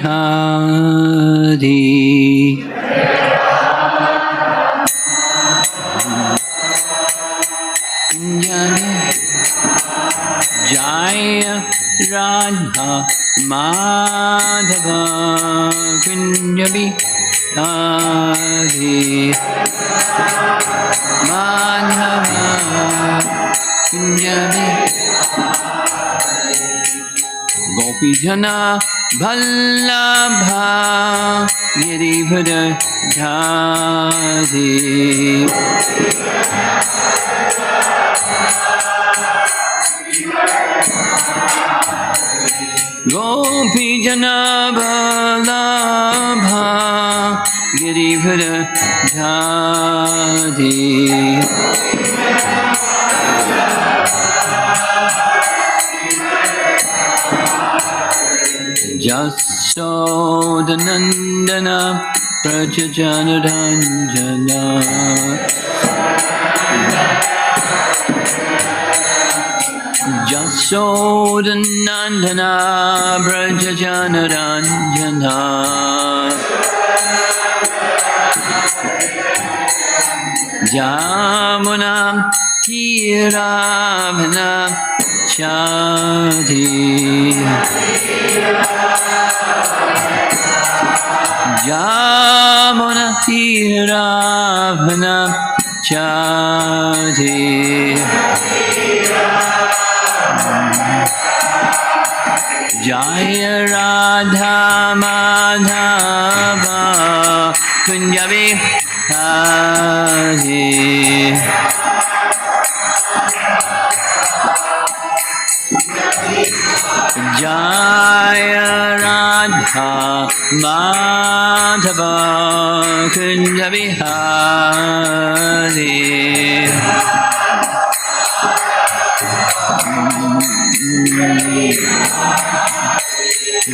Hari Jaya Radha Madhava Kunjabi Hari Madhava Kunjabi Gopi Jana Vallabha Girivara Dhari Gopi Jana Vallabha Girivara Dhari Jasodanandana Prajajanaranjana Jasodanandana Prajajanaranjana Jamuna Kiravana Chadi Jamuna Kiravana Chadi Jaya Radha Madhava Kunjabi Hari Jaya Radha Madhava Kunjabi Hari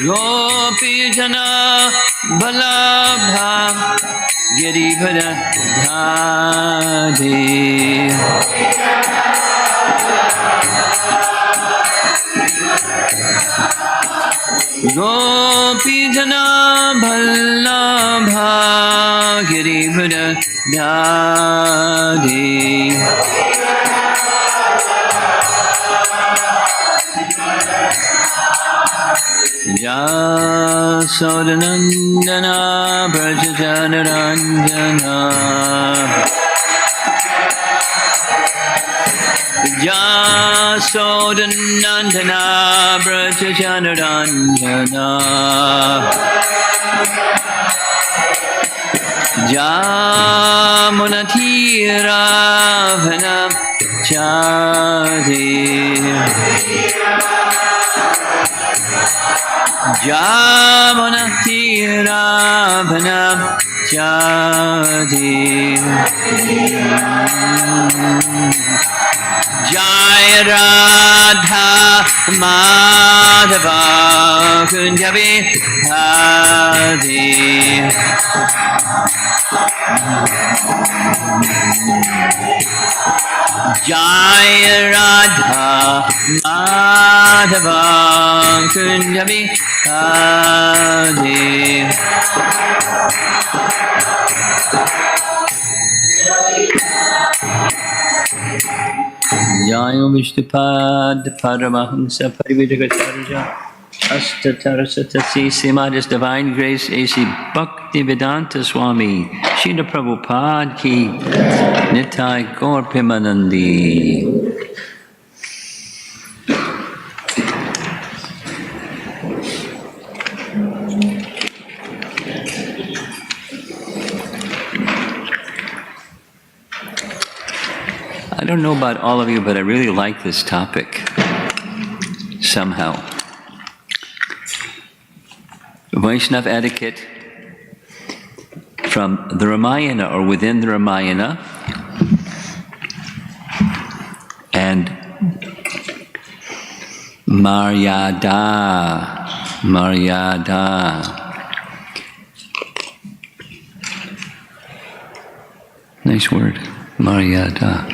Gopi Jana Vallabha Girivara Dhari Gopi Jana Vallabha Girivara Dhari Jasodanandana Prajajanaranjana Jasodanandana Prajajanaranjana Jamunatiravana Chadi Jamunatiravana Chadi Jaya Radha Madhava Kunjabi Hari Jaya Radha Madhava Kunjabi Hari Jaya Vishnupad Paramahamsa Parividagacharya Astatarasatasi Simadhis Divine Grace A.C. Bhaktivedanta Swami Srila Prabhupada Ki Nitai Gaur Premanandi. I don't know about all of you, but I really like this topic somehow. Vaisnava Etiquette from the Ramayana or within the Ramayana, and Maryada. Nice word, Maryada.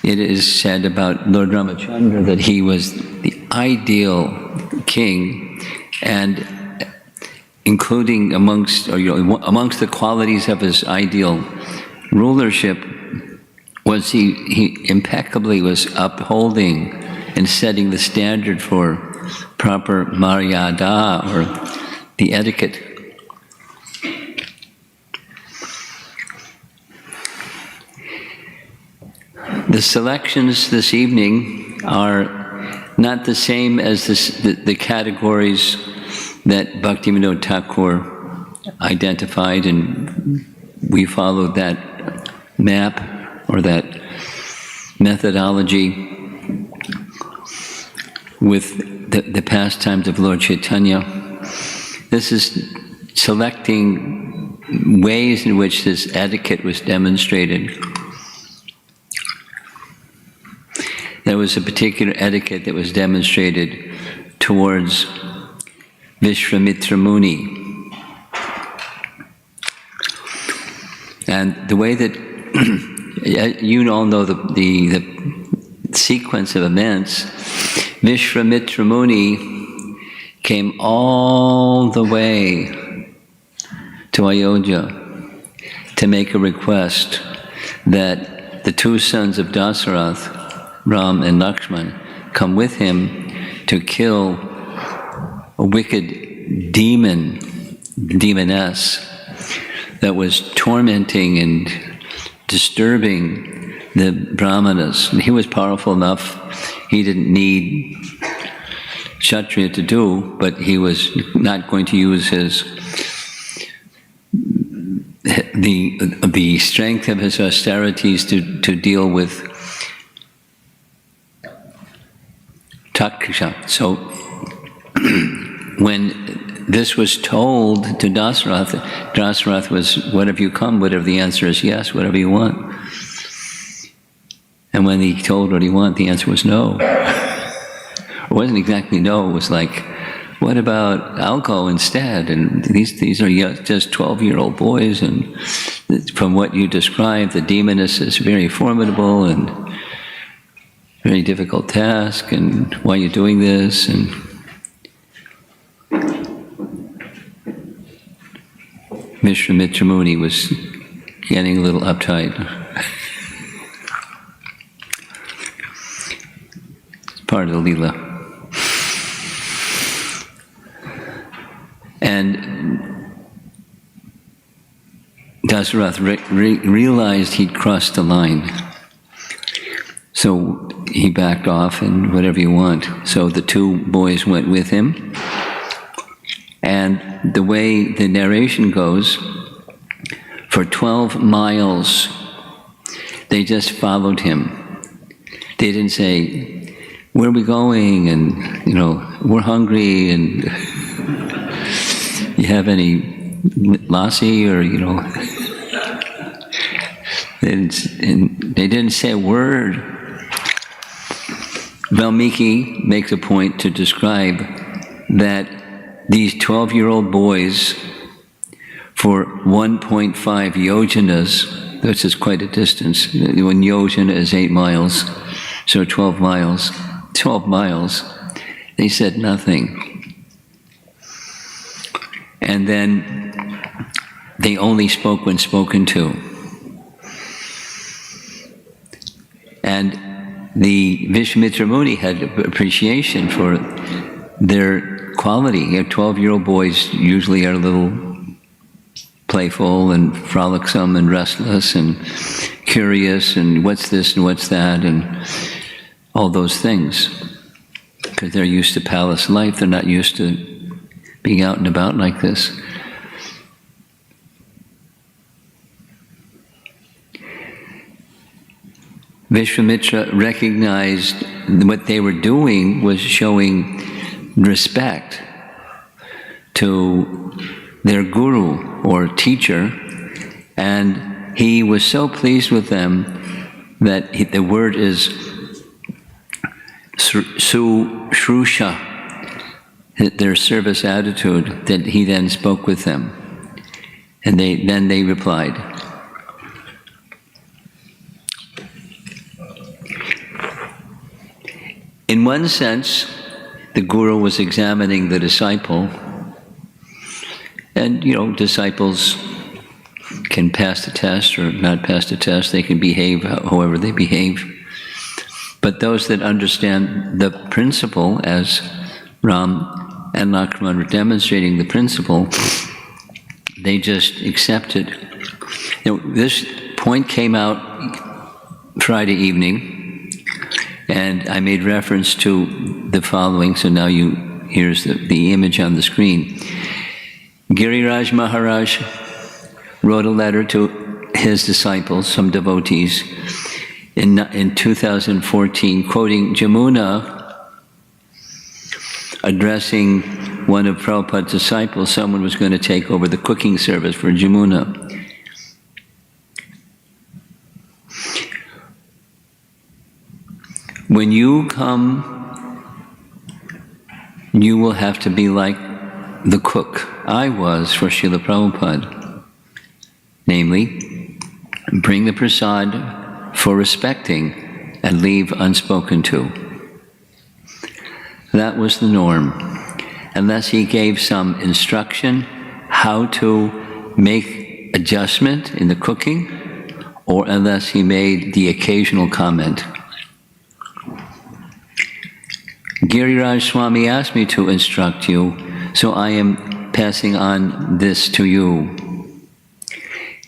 it is said about Lord Ramachandra that he was the ideal king, and including amongst the qualities of his ideal rulership was he impeccably was upholding and setting the standard for proper maryada, or the etiquette. The selections this evening are not the same as the categories that Bhaktivinoda Thakur identified, and we followed that map or that methodology with the pastimes of Lord Chaitanya. This is selecting ways in which this etiquette was demonstrated. There was a particular etiquette that was demonstrated towards Vishwamitra Muni. And the way that, you all know the sequence of events, Vishwamitra Muni came all the way to Ayodhya to make a request that the two sons of Dasarath, Ram and Lakshman, come with him to kill a wicked demoness that was tormenting and disturbing the Brahmanas. He was powerful enough, he didn't need Kshatriya to do, but he was not going to use the strength of his austerities to deal with Taksha. So when this was told to Dasarath was, "What have you come? Whatever the answer is, yes, whatever you want." And when he told what he wanted, the answer was no. It wasn't exactly no, it was like, "What about alcohol instead?" And these are just 12-year-old boys, and from what you described, the demoness is very formidable and very difficult task, and why are you doing this? And Vishwamitra Muni was getting a little uptight. It's part of the Leela. And Dasarath realized he'd crossed the line. So he backed off, and whatever you want. So the two boys went with him. And the way the narration goes, for 12 miles, they just followed him. They didn't say, "Where are we going?" And, "We're hungry," and "You have any lassi?" Or, they didn't say a word. Valmiki makes a point to describe that these 12-year-old boys, for 1.5 yojanas, this is quite a distance. One yojana is 8 miles, so 12 miles. 12 miles, they said nothing. And then they only spoke when spoken to. And the Vishwamitra Muni had appreciation for their quality. 12-year-old boys usually are a little playful and frolicsome and restless and curious and what's this and what's that and all those things. Because they're used to palace life, they're not used to being out and about like this. Vishwamitra recognized what they were doing was showing respect to their guru or teacher, and he was so pleased with them that the word is Shrusha, their service attitude, that he then spoke with them. And then they replied. In one sense, the guru was examining the disciple, and disciples can pass the test or not pass the test. They can behave however they behave. But those that understand the principle, as Ram and Lakshman were demonstrating the principle, they just accept it. This point came out Friday evening, and I made reference to the following, so now here's the image on the screen. Giriraj Maharaj wrote a letter to his disciples, some devotees, in 2014, quoting Jamuna, addressing one of Prabhupada's disciples. Someone was going to take over the cooking service for Jamuna. When you come, you will have to be like the cook I was for Srila Prabhupada. Namely, bring the prasad for respecting and leave unspoken to. That was the norm. Unless he gave some instruction how to make adjustment in the cooking, or unless he made the occasional comment. Giriraj Swami asked me to instruct you, so I am passing on this to you.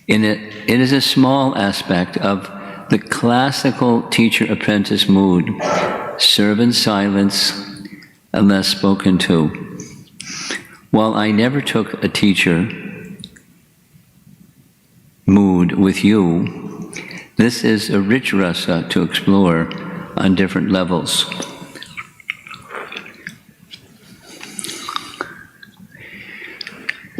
It is a small aspect of the classical teacher-apprentice mood, serve in silence unless spoken to. While I never took a teacher mood with you, this is a rich rasa to explore on different levels.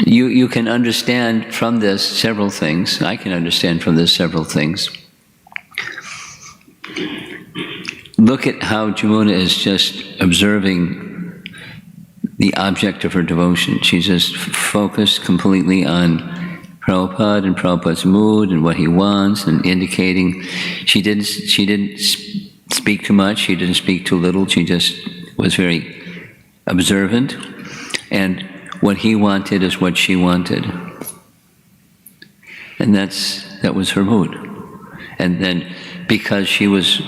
You can understand from this several things. I can understand from this several things. Look at how Jamuna is just observing the object of her devotion. She's just focused completely on Prabhupada and Prabhupada's mood and what he wants, and indicating she didn't speak too much, she didn't speak too little, she just was very observant, and what he wanted is what she wanted. And that was her mood. And then because she was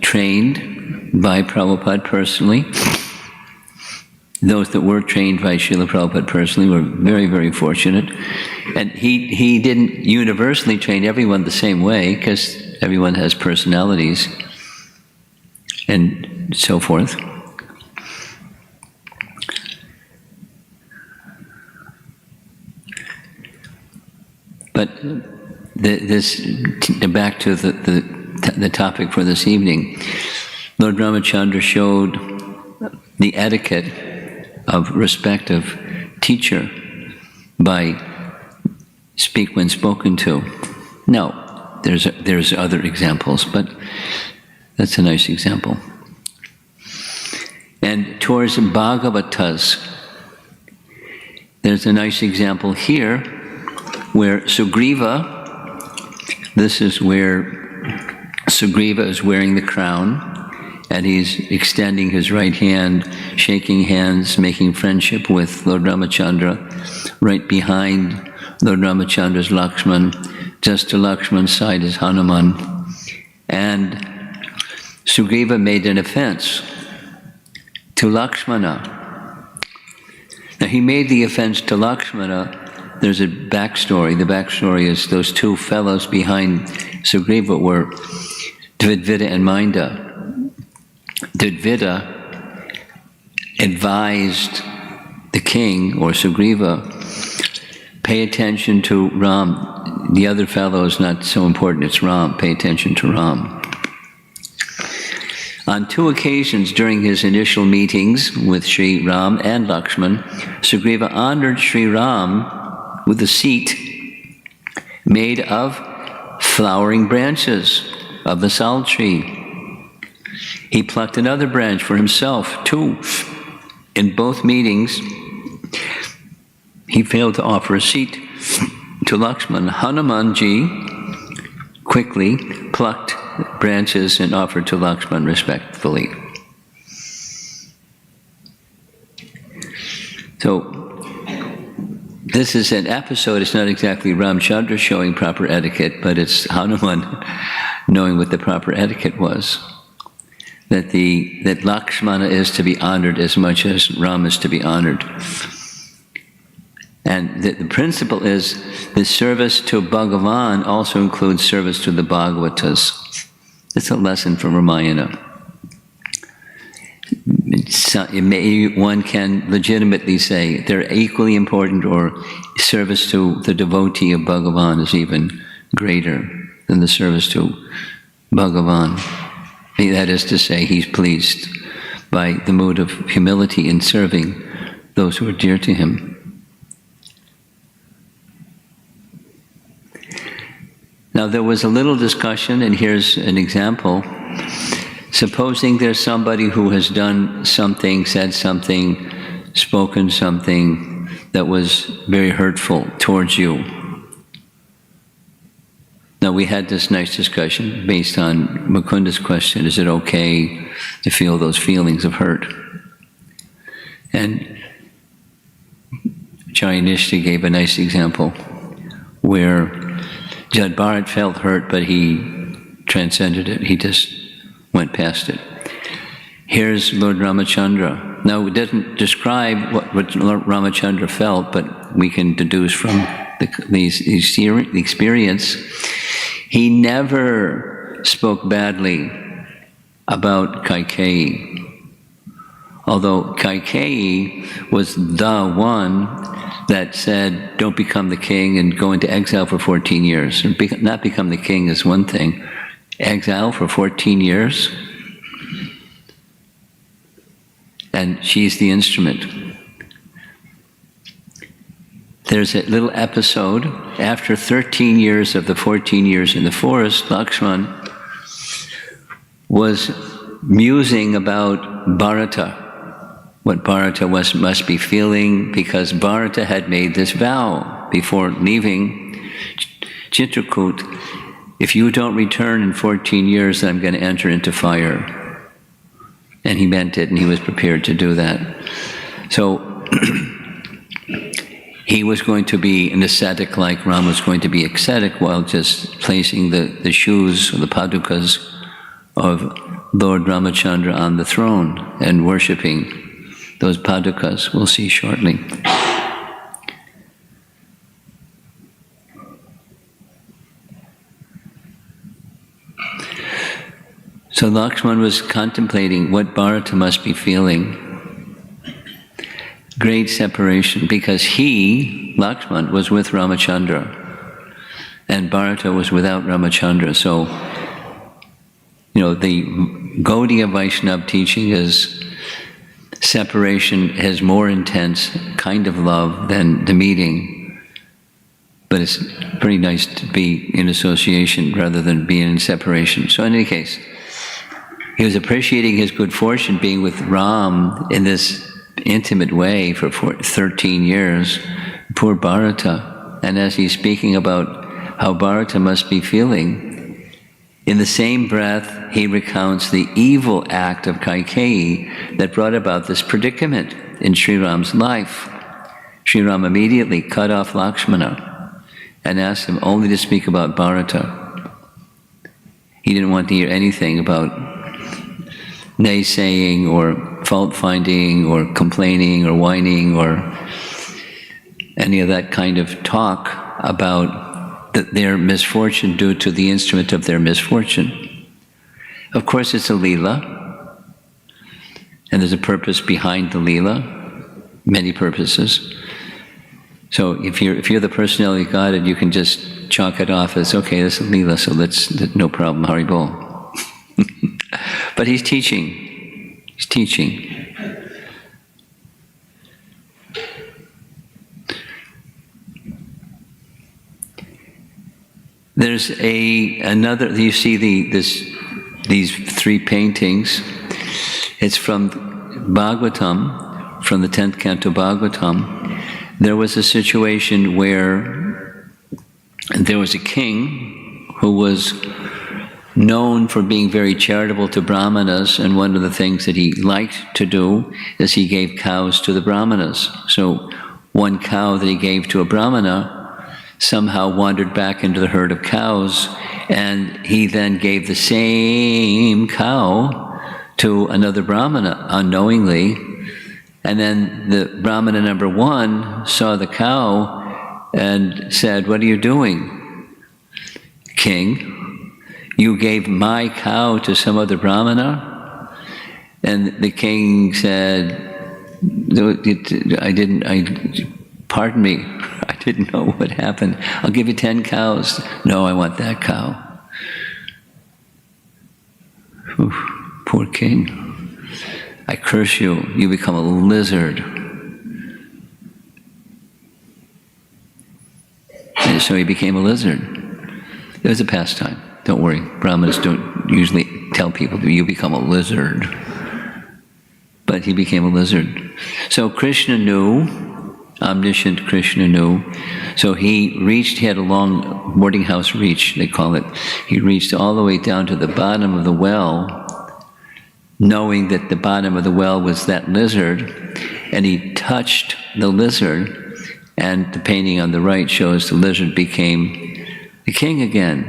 trained by Prabhupada personally, those that were trained by Srila Prabhupada personally were very, very fortunate. And he didn't universally train everyone the same way, because everyone has personalities and so forth. But back to the topic for this evening, Lord Ramachandra showed the etiquette of respect of teacher by speak when spoken to. Now, there's other examples, but that's a nice example. And towards Bhagavatas, there's a nice example here where Sugriva, this is where Sugriva is wearing the crown, and he's extending his right hand, shaking hands, making friendship with Lord Ramachandra. Right behind Lord Ramachandra's Lakshman, just to Lakshman's side is Hanuman. And Sugriva made an offense to Lakshmana. Now he made the offense to Lakshmana. There's a backstory. The backstory is those two fellows behind Sugriva were Dvidvita and Minda. Dvidvita advised the king, or Sugriva, pay attention to Ram. The other fellow is not so important, it's Ram. Pay attention to Ram. On two occasions during his initial meetings with Sri Ram and Lakshman, Sugriva honored Sri Ram with a seat made of flowering branches of the sal tree. He plucked another branch for himself, too. In both meetings, he failed to offer a seat to Lakshman. Hanumanji quickly plucked branches and offered to Lakshman respectfully. So this is an episode. It's not exactly Ramchandra showing proper etiquette, but it's Hanuman knowing what the proper etiquette was. That Lakshmana is to be honored as much as Ram is to be honored. And the principle is the service to Bhagavan also includes service to the Bhagavatas. It's a lesson from Ramayana. One can legitimately say they're equally important, or service to the devotee of Bhagavan is even greater than the service to Bhagavan. That is to say, he's pleased by the mood of humility in serving those who are dear to him. Now there was a little discussion, and here's an example. Supposing there's somebody who has done something, said something, spoken something that was very hurtful towards you. Now we had this nice discussion based on Mukunda's question, is it okay to feel those feelings of hurt? And Acharya Nishti gave a nice example where Jad Bharat felt hurt, but he transcended it. He just went past it. Here's Lord Ramachandra. Now, it doesn't describe what Lord Ramachandra felt, but we can deduce from the experience. He never spoke badly about Kaikeyi, although Kaikeyi was the one that said, don't become the king and go into exile for 14 years. Not become the king is one thing. Exile for 14 years? And she's the instrument. There's a little episode. After 13 years of the 14 years in the forest, Lakshman was musing about Bharata, what Bharata must be feeling, because Bharata had made this vow before leaving Chitrakoot: if you don't return in 14 years, then I'm going to enter into fire. And he meant it, and he was prepared to do that. So he was going to be an ascetic like Ram was going to be ascetic, while just placing the shoes or the padukas of Lord Ramachandra on the throne and worshipping those padukas. We'll see shortly. So Lakshman was contemplating what Bharata must be feeling. Great separation, because he, Lakshman, was with Ramachandra, and Bharata was without Ramachandra. So, the Gaudiya Vaishnava teaching is separation has more intense kind of love than the meeting, but it's pretty nice to be in association rather than being in separation. So in any case, he was appreciating his good fortune being with Ram in this intimate way for 13 years, poor Bharata. And as he's speaking about how Bharata must be feeling, in the same breath, he recounts the evil act of Kaikeyi that brought about this predicament in Sri Ram's life. Sri Ram immediately cut off Lakshmana and asked him only to speak about Bharata. He didn't want to hear anything about naysaying or fault-finding or complaining or whining or any of that kind of talk about their misfortune due to the instrument of their misfortune. Of course, it's a Leela, and there's a purpose behind the Leela, many purposes. So if you're the personality of God, and you can just chalk it off as, okay, this is Leela, so no problem, Haribol. But he's teaching. He's teaching. There's another. You see these three paintings. It's from Bhagavatam, from the 10th canto Bhagavatam. There was a situation where there was a king who was known for being very charitable to brahmanas, and one of the things that he liked to do is he gave cows to the brahmanas. So one cow that he gave to a brahmana somehow wandered back into the herd of cows, and he then gave the same cow to another brahmana unknowingly. And then the brahmana number one saw the cow and said, "What are you doing, king? You gave my cow to some other brahmana?" And the king said, pardon me, I didn't know what happened. I'll give you 10 cows. No, I want that cow. Oof, poor king. I curse you, you become a lizard. And so he became a lizard. It was a pastime. Don't worry, Brahmanas don't usually tell people that you become a lizard. But he became a lizard. So Krishna knew, omniscient Krishna knew. So he had a long boarding house reach, they call it. He reached all the way down to the bottom of the well, knowing that the bottom of the well was that lizard, and he touched the lizard, and the painting on the right shows the lizard became the king again,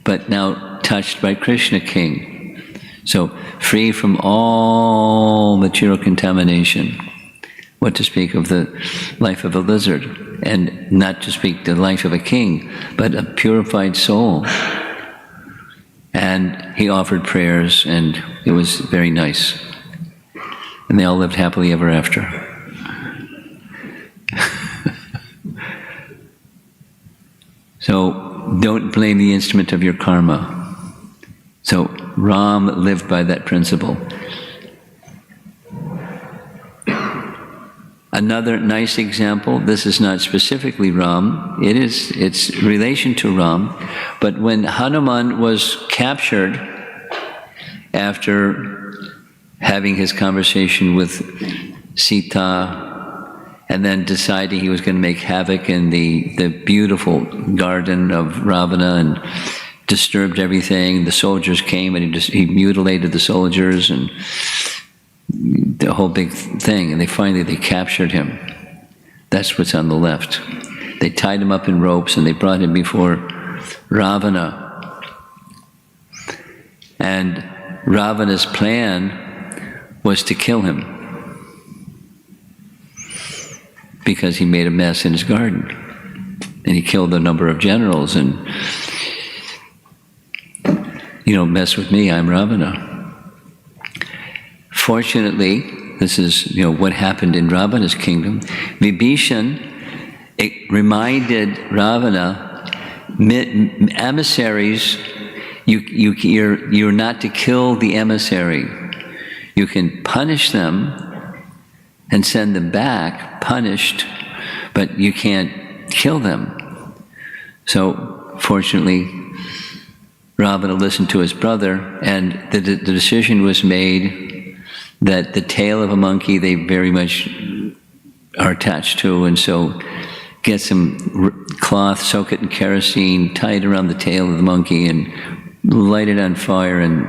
but now touched by Krishna king. So free from all material contamination. What to speak of the life of a lizard, and not to speak the life of a king, but a purified soul. And he offered prayers, and it was very nice. And they all lived happily ever after. So don't blame the instrument of your karma. So Ram lived by that principle. Another nice example, this is not specifically Ram, it's relation to Ram, but when Hanuman was captured after having his conversation with Sita, and then deciding he was going to make havoc in the beautiful garden of Ravana and disturbed everything, the soldiers came and he mutilated the soldiers and the whole big thing, and they captured him. That's what's on the left. They tied him up in ropes and they brought him before Ravana. And Ravana's plan was to kill him because he made a mess in his garden. And he killed a number of generals, and you don't mess with me, I'm Ravana. Fortunately, this is what happened in Ravana's kingdom. Vibhishan, it reminded Ravana, emissaries, you're not to kill the emissary. You can punish them and send them back punished, but you can't kill them. So fortunately, Ravana listened to his brother, and the decision was made that the tail of a monkey they very much are attached to, and so get some cloth, soak it in kerosene, tie it around the tail of the monkey, and light it on fire, and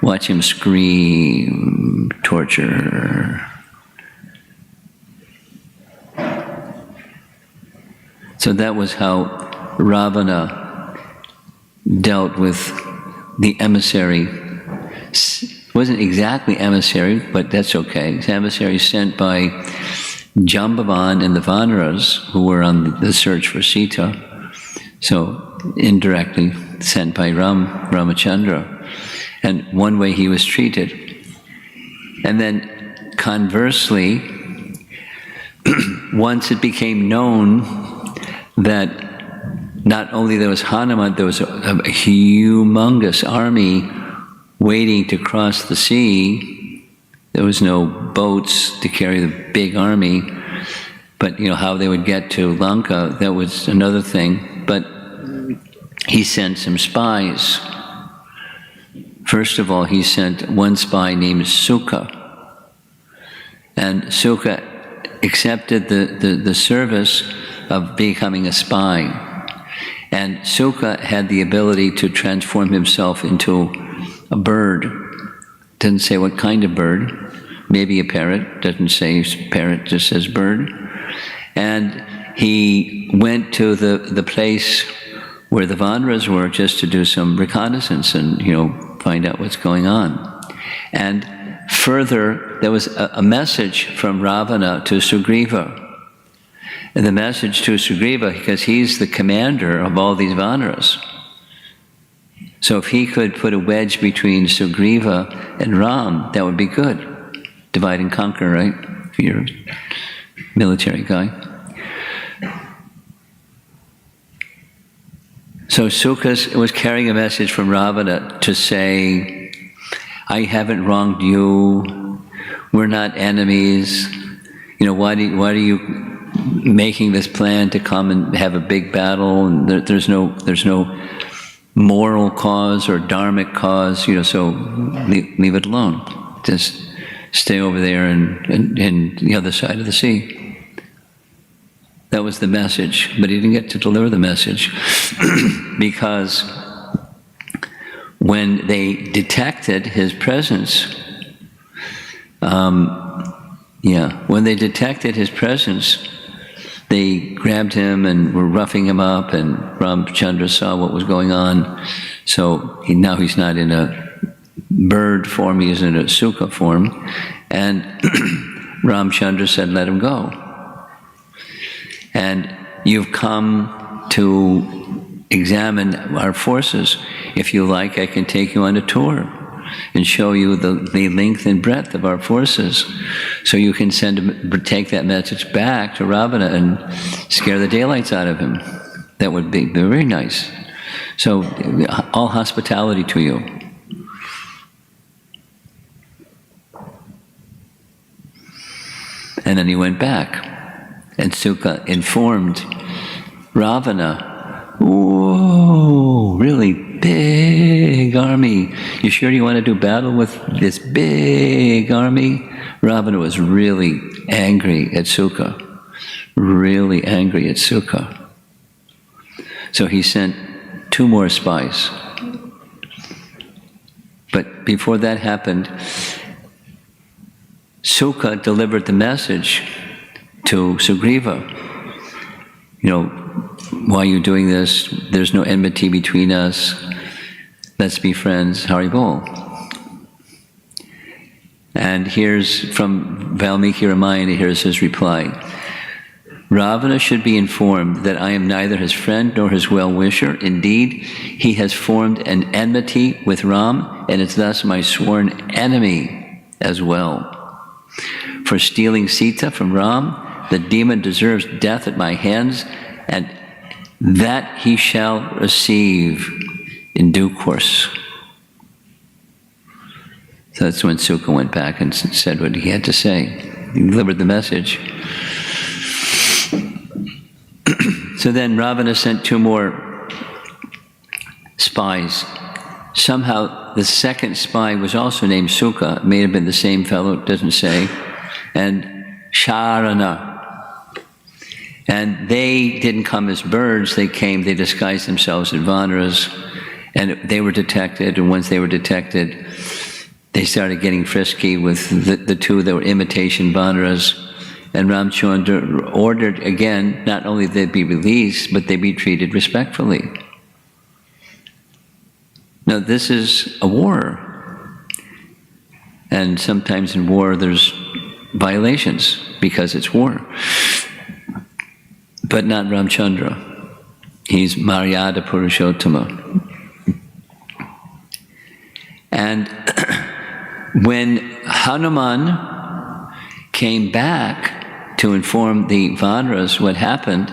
watch him scream, torture. So that was how Ravana dealt with the emissary. It wasn't exactly emissary, but that's okay. It's emissary sent by Jambavan and the Vanaras, who were on the search for Sita. So indirectly sent by Ramachandra. And one way he was treated. And then conversely, once it became known that not only there was Hanuman, there was a humongous army waiting to cross the sea. There was no boats to carry the big army, but how they would get to Lanka, that was another thing. But he sent some spies. First of all, he sent one spy named Sukha. And Sukha accepted the service of becoming a spy. And Sukha had the ability to transform himself into a bird. Doesn't say what kind of bird. Maybe a parrot. Doesn't say parrot, just says bird. And he went to the place where the Vanaras were just to do some reconnaissance and, find out what's going on. And further, there was a message from Ravana to Sugriva. And the message to Sugriva, because he's the commander of all these Vanaras. So if he could put a wedge between Sugriva and Ram, that would be good. Divide and conquer, right? If you're a military guy. So Sukha was carrying a message from Ravana to say, I haven't wronged you. We're not enemies. Why are you making this plan to come and have a big battle? And there's no moral cause or dharmic cause. So leave it alone. Just stay over there and the other side of the sea. That was the message, but he didn't get to deliver the message because when they detected his presence, they grabbed him and were roughing him up, and Ramchandra saw what was going on. So now he's not in a bird form, he's in a Sukha form. And Ramchandra said, let him go. And you've come to examine our forces. If you like, I can take you on a tour and show you the length and breadth of our forces. So you can take that message back to Ravana and scare the daylights out of him. That would be very nice. So all hospitality to you. And then he went back. And Sukha informed Ravana, whoa, really big army. You sure you want to do battle with this big army? Ravana was really angry at Sukha. Really angry at Sukha. So he sent 2 more spies. But before that happened, Sukha delivered the message to Sugriva. Why are you doing this? There's no enmity between us. Let's be friends. Haribol. And here's from Valmiki Ramayana, here's his reply. Ravana should be informed that I am neither his friend nor his well-wisher. Indeed, he has formed an enmity with Ram, and is thus my sworn enemy as well. For stealing Sita from Ram, the demon deserves death at my hands, and that he shall receive in due course. So that's when Sukha went back and said what he had to say. He delivered the message. So then Ravana sent 2 more spies. Somehow the second spy was also named Sukha. It may have been the same fellow, it doesn't say. And Sharana. And they didn't come as birds, they disguised themselves as Vanaras, and they were detected, and once they were detected, they started getting frisky with the 2 that were imitation Vanaras, and Ramchandra ordered again, not only they be released, but they be treated respectfully. Now this is a war, and sometimes in war there's violations because it's war. But not Ramchandra. He's Maryada Purushottama. And when Hanuman came back to inform the Vanaras what happened,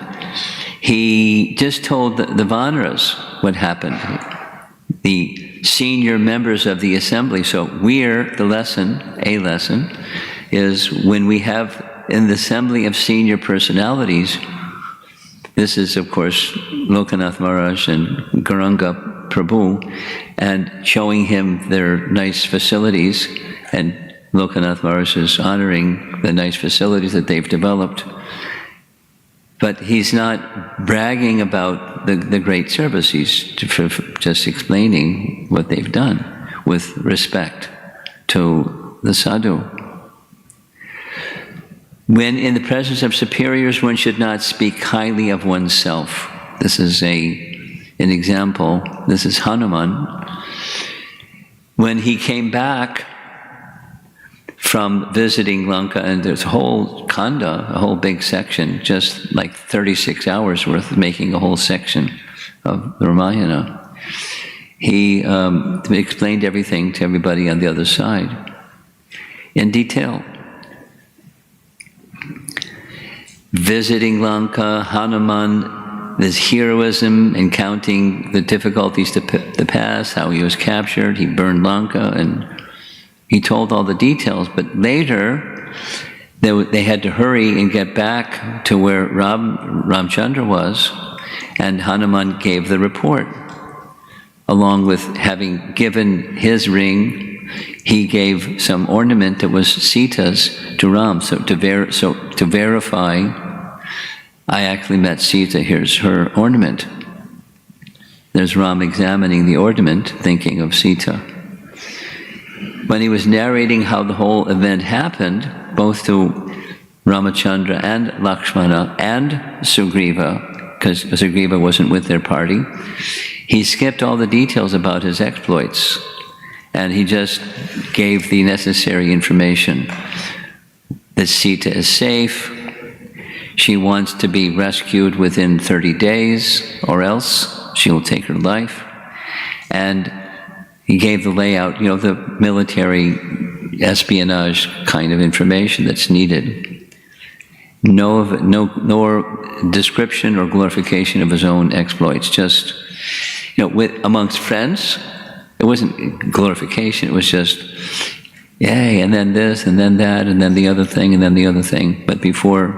he just told the Vanaras what happened. The senior members of the assembly. So a lesson is when we have in the assembly of senior personalities. This is, of course, Lokanath Maharaj and Gauranga Prabhu, and showing him their nice facilities, and Lokanath Maharaj is honoring the nice facilities that they've developed. But he's not bragging about the great service. He's just explaining what they've done with respect to the sadhu. When in the presence of superiors, one should not speak highly of oneself. This is an example. This is Hanuman. When he came back from visiting Lanka, and there's a whole kanda, a whole big section, just like 36 hours worth of making a whole section of the Ramayana. He explained everything to everybody on the other side in detail. Visiting Lanka, Hanuman, his heroism in counting the difficulties to pass, how he was captured, he burned Lanka, and he told all the details. But later, they had to hurry and get back to where Ramchandra was, and Hanuman gave the report. Along with having given his ring, he gave some ornament that was Sita's to Ram. So to verify, I actually met Sita, here's her ornament. There's Ram examining the ornament, thinking of Sita. When he was narrating how the whole event happened, both to Ramachandra and Lakshmana and Sugriva, because Sugriva wasn't with their party, he skipped all the details about his exploits, and he just gave the necessary information. That Sita is safe, she wants to be rescued within 30 days, or else she will take her life. And he gave the layout, the military espionage kind of information that's needed. No description or glorification of his own exploits, just amongst friends. It wasn't glorification, it was just, yay, and then this, and then that, and then the other thing, and then the other thing. But before,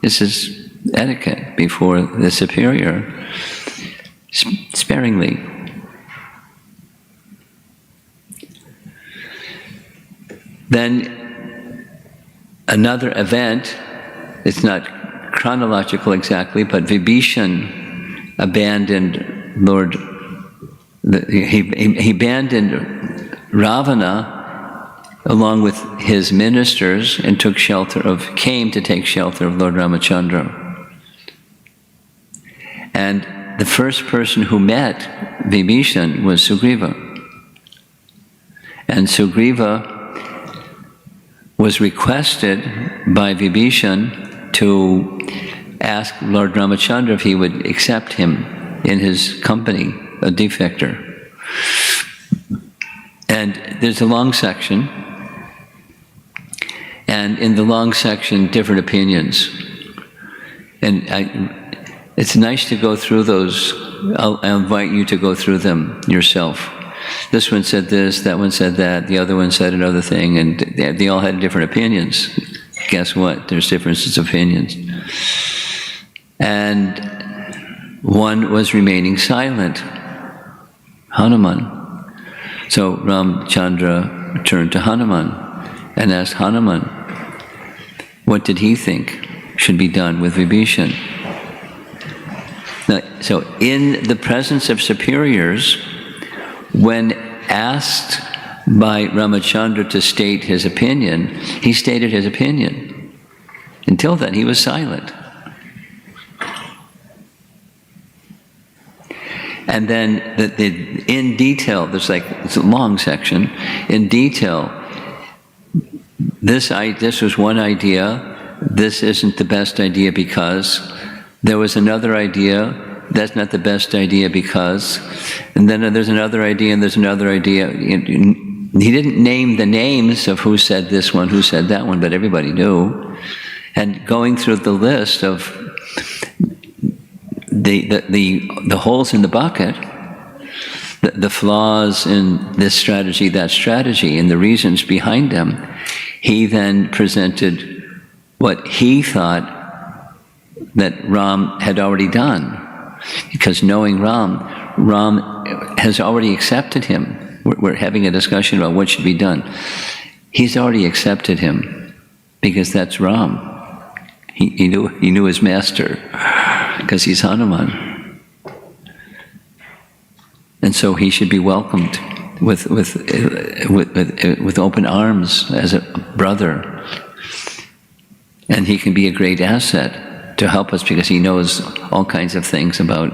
this is etiquette, before the superior, sparingly. Then another event, it's not chronological exactly, but Vibhishan abandoned he abandoned Ravana along with his ministers and came to take shelter of Lord Ramachandra. And the first person who met Vibhishan was Sugriva. And Sugriva was requested by Vibhishan to ask Lord Ramachandra if he would accept him in his company, a defector. And there's a long section, and in the long section, different opinions. And it's nice to go through those. I'll invite you to go through them yourself. This one said this, that one said that, the other one said another thing, and they all had different opinions. Guess what? There's differences of opinions. And one was remaining silent, Hanuman. So Ramchandra turned to Hanuman and asked Hanuman, what did he think should be done with Vibhishan? Now, so in the presence of superiors, when asked by Ramachandra to state his opinion, he stated his opinion. Until then, he was silent. And then in detail, it's a long section, in detail, this was one idea, this isn't the best idea because, there was another idea, that's not the best idea because, and then there's another idea and there's another idea. He didn't name the names of who said this one, who said that one, but everybody knew. And going through the list of the holes in the bucket, the flaws in this strategy, that strategy, and the reasons behind them, he then presented what he thought that Ram had already done. Because knowing Ram has already accepted him. We're having a discussion about what should be done. He's already accepted him, because that's Ram. He knew his master because he's Hanuman. And so he should be welcomed with open arms as a brother. And he can be a great asset to help us because he knows all kinds of things about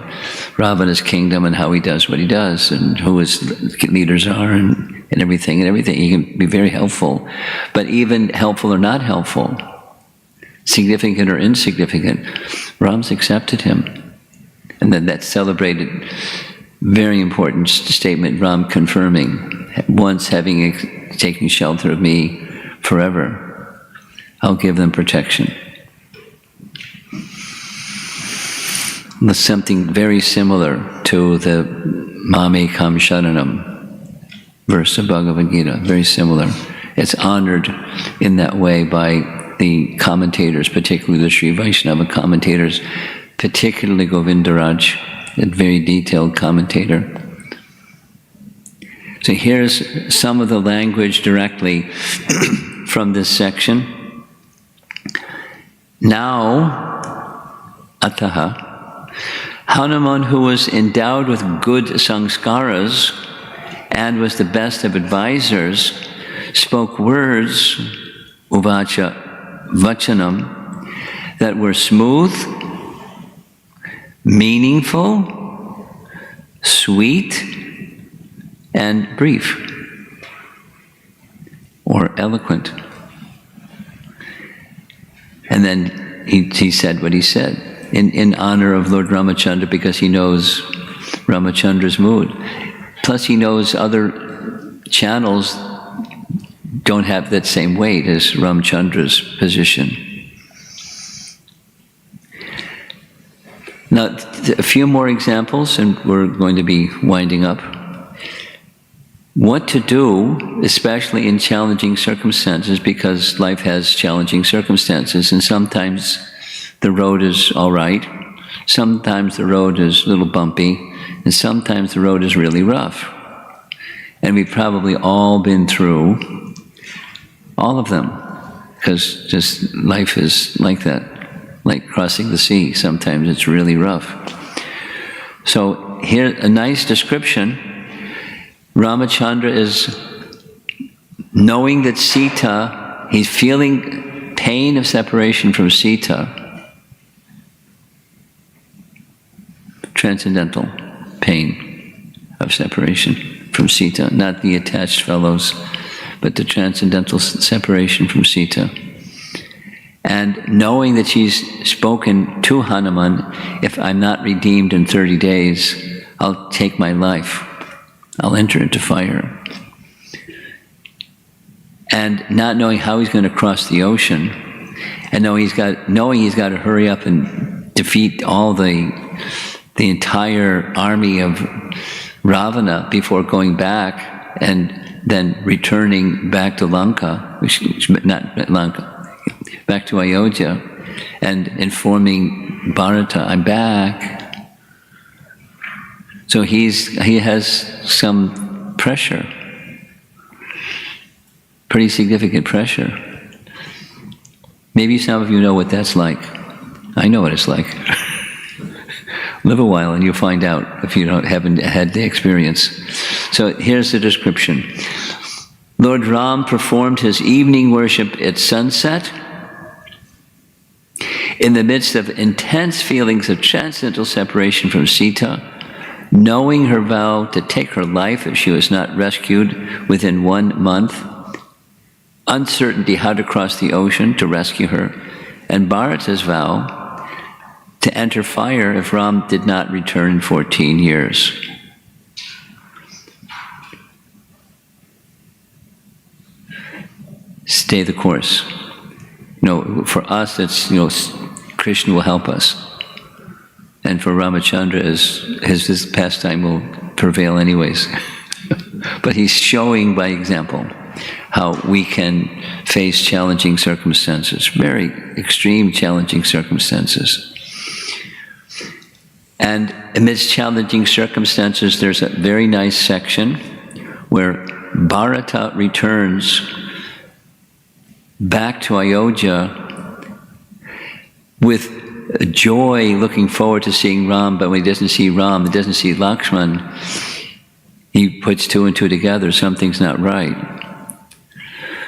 Ravana's kingdom and how he does what he does and who his leaders are and everything. He can be very helpful. But even helpful or not helpful, significant or insignificant, Ram's accepted him. And then that celebrated, very important statement, Ram confirming, once having taken shelter of me forever, I'll give them protection. That's something very similar to the Mame Kam Sharanam verse of Bhagavad Gita, very similar. It's honored in that way by the commentators, particularly the Sri Vaisnava commentators, particularly Govindaraj, a very detailed commentator. So here's some of the language directly from this section. Now, Ataha, Hanuman, who was endowed with good sanskaras and was the best of advisors, spoke words, uvacha vachanam, that were smooth, meaningful, sweet, and brief, or eloquent. And then he said what he said in honor of Lord Ramachandra, because he knows Ramachandra's mood. Plus he knows other channels don't have that same weight as Ramachandra's position. Now, a few more examples, and we're going to be winding up. What to do, especially in challenging circumstances, because life has challenging circumstances, and sometimes the road is all right, sometimes the road is a little bumpy, and sometimes the road is really rough. And we've probably all been through all of them, because just life is like that, like crossing the sea. Sometimes it's really rough. So here, a nice description. Ramachandra is knowing that Sita, he's feeling pain of separation from Sita, transcendental pain of separation from Sita, not the attached fellows, but the transcendental separation from Sita. And knowing that she's spoken to Hanuman, if I'm not redeemed in 30 days, I'll take my life. I'll enter into fire. And not knowing how he's going to cross the ocean, and knowing he's got to hurry up and defeat all the entire army of Ravana before going back and then returning back to Lanka, not Lanka, back to Ayodhya, and informing Bharata, I'm back. So he has some pressure, pretty significant pressure. Maybe some of you know what that's like. I know what it's like. Live a while and you'll find out if you haven't had the experience. So here's the description. Lord Ram performed his evening worship at sunset in the midst of intense feelings of transcendental separation from Sita, knowing her vow to take her life if she was not rescued within 1 month, uncertainty how to cross the ocean to rescue her, and Bharata's vow to enter fire if Ram did not return in 14 years. Stay the course. For us, it's, Krishna will help us. And for Ramachandra, his pastime will prevail anyways. But he's showing by example how we can face challenging circumstances, very extreme challenging circumstances. And amidst challenging circumstances, there's a very nice section where Bharata returns back to Ayodhya with joy looking forward to seeing Ram, but when he doesn't see Ram, he doesn't see Lakshman, he puts two and two together, something's not right.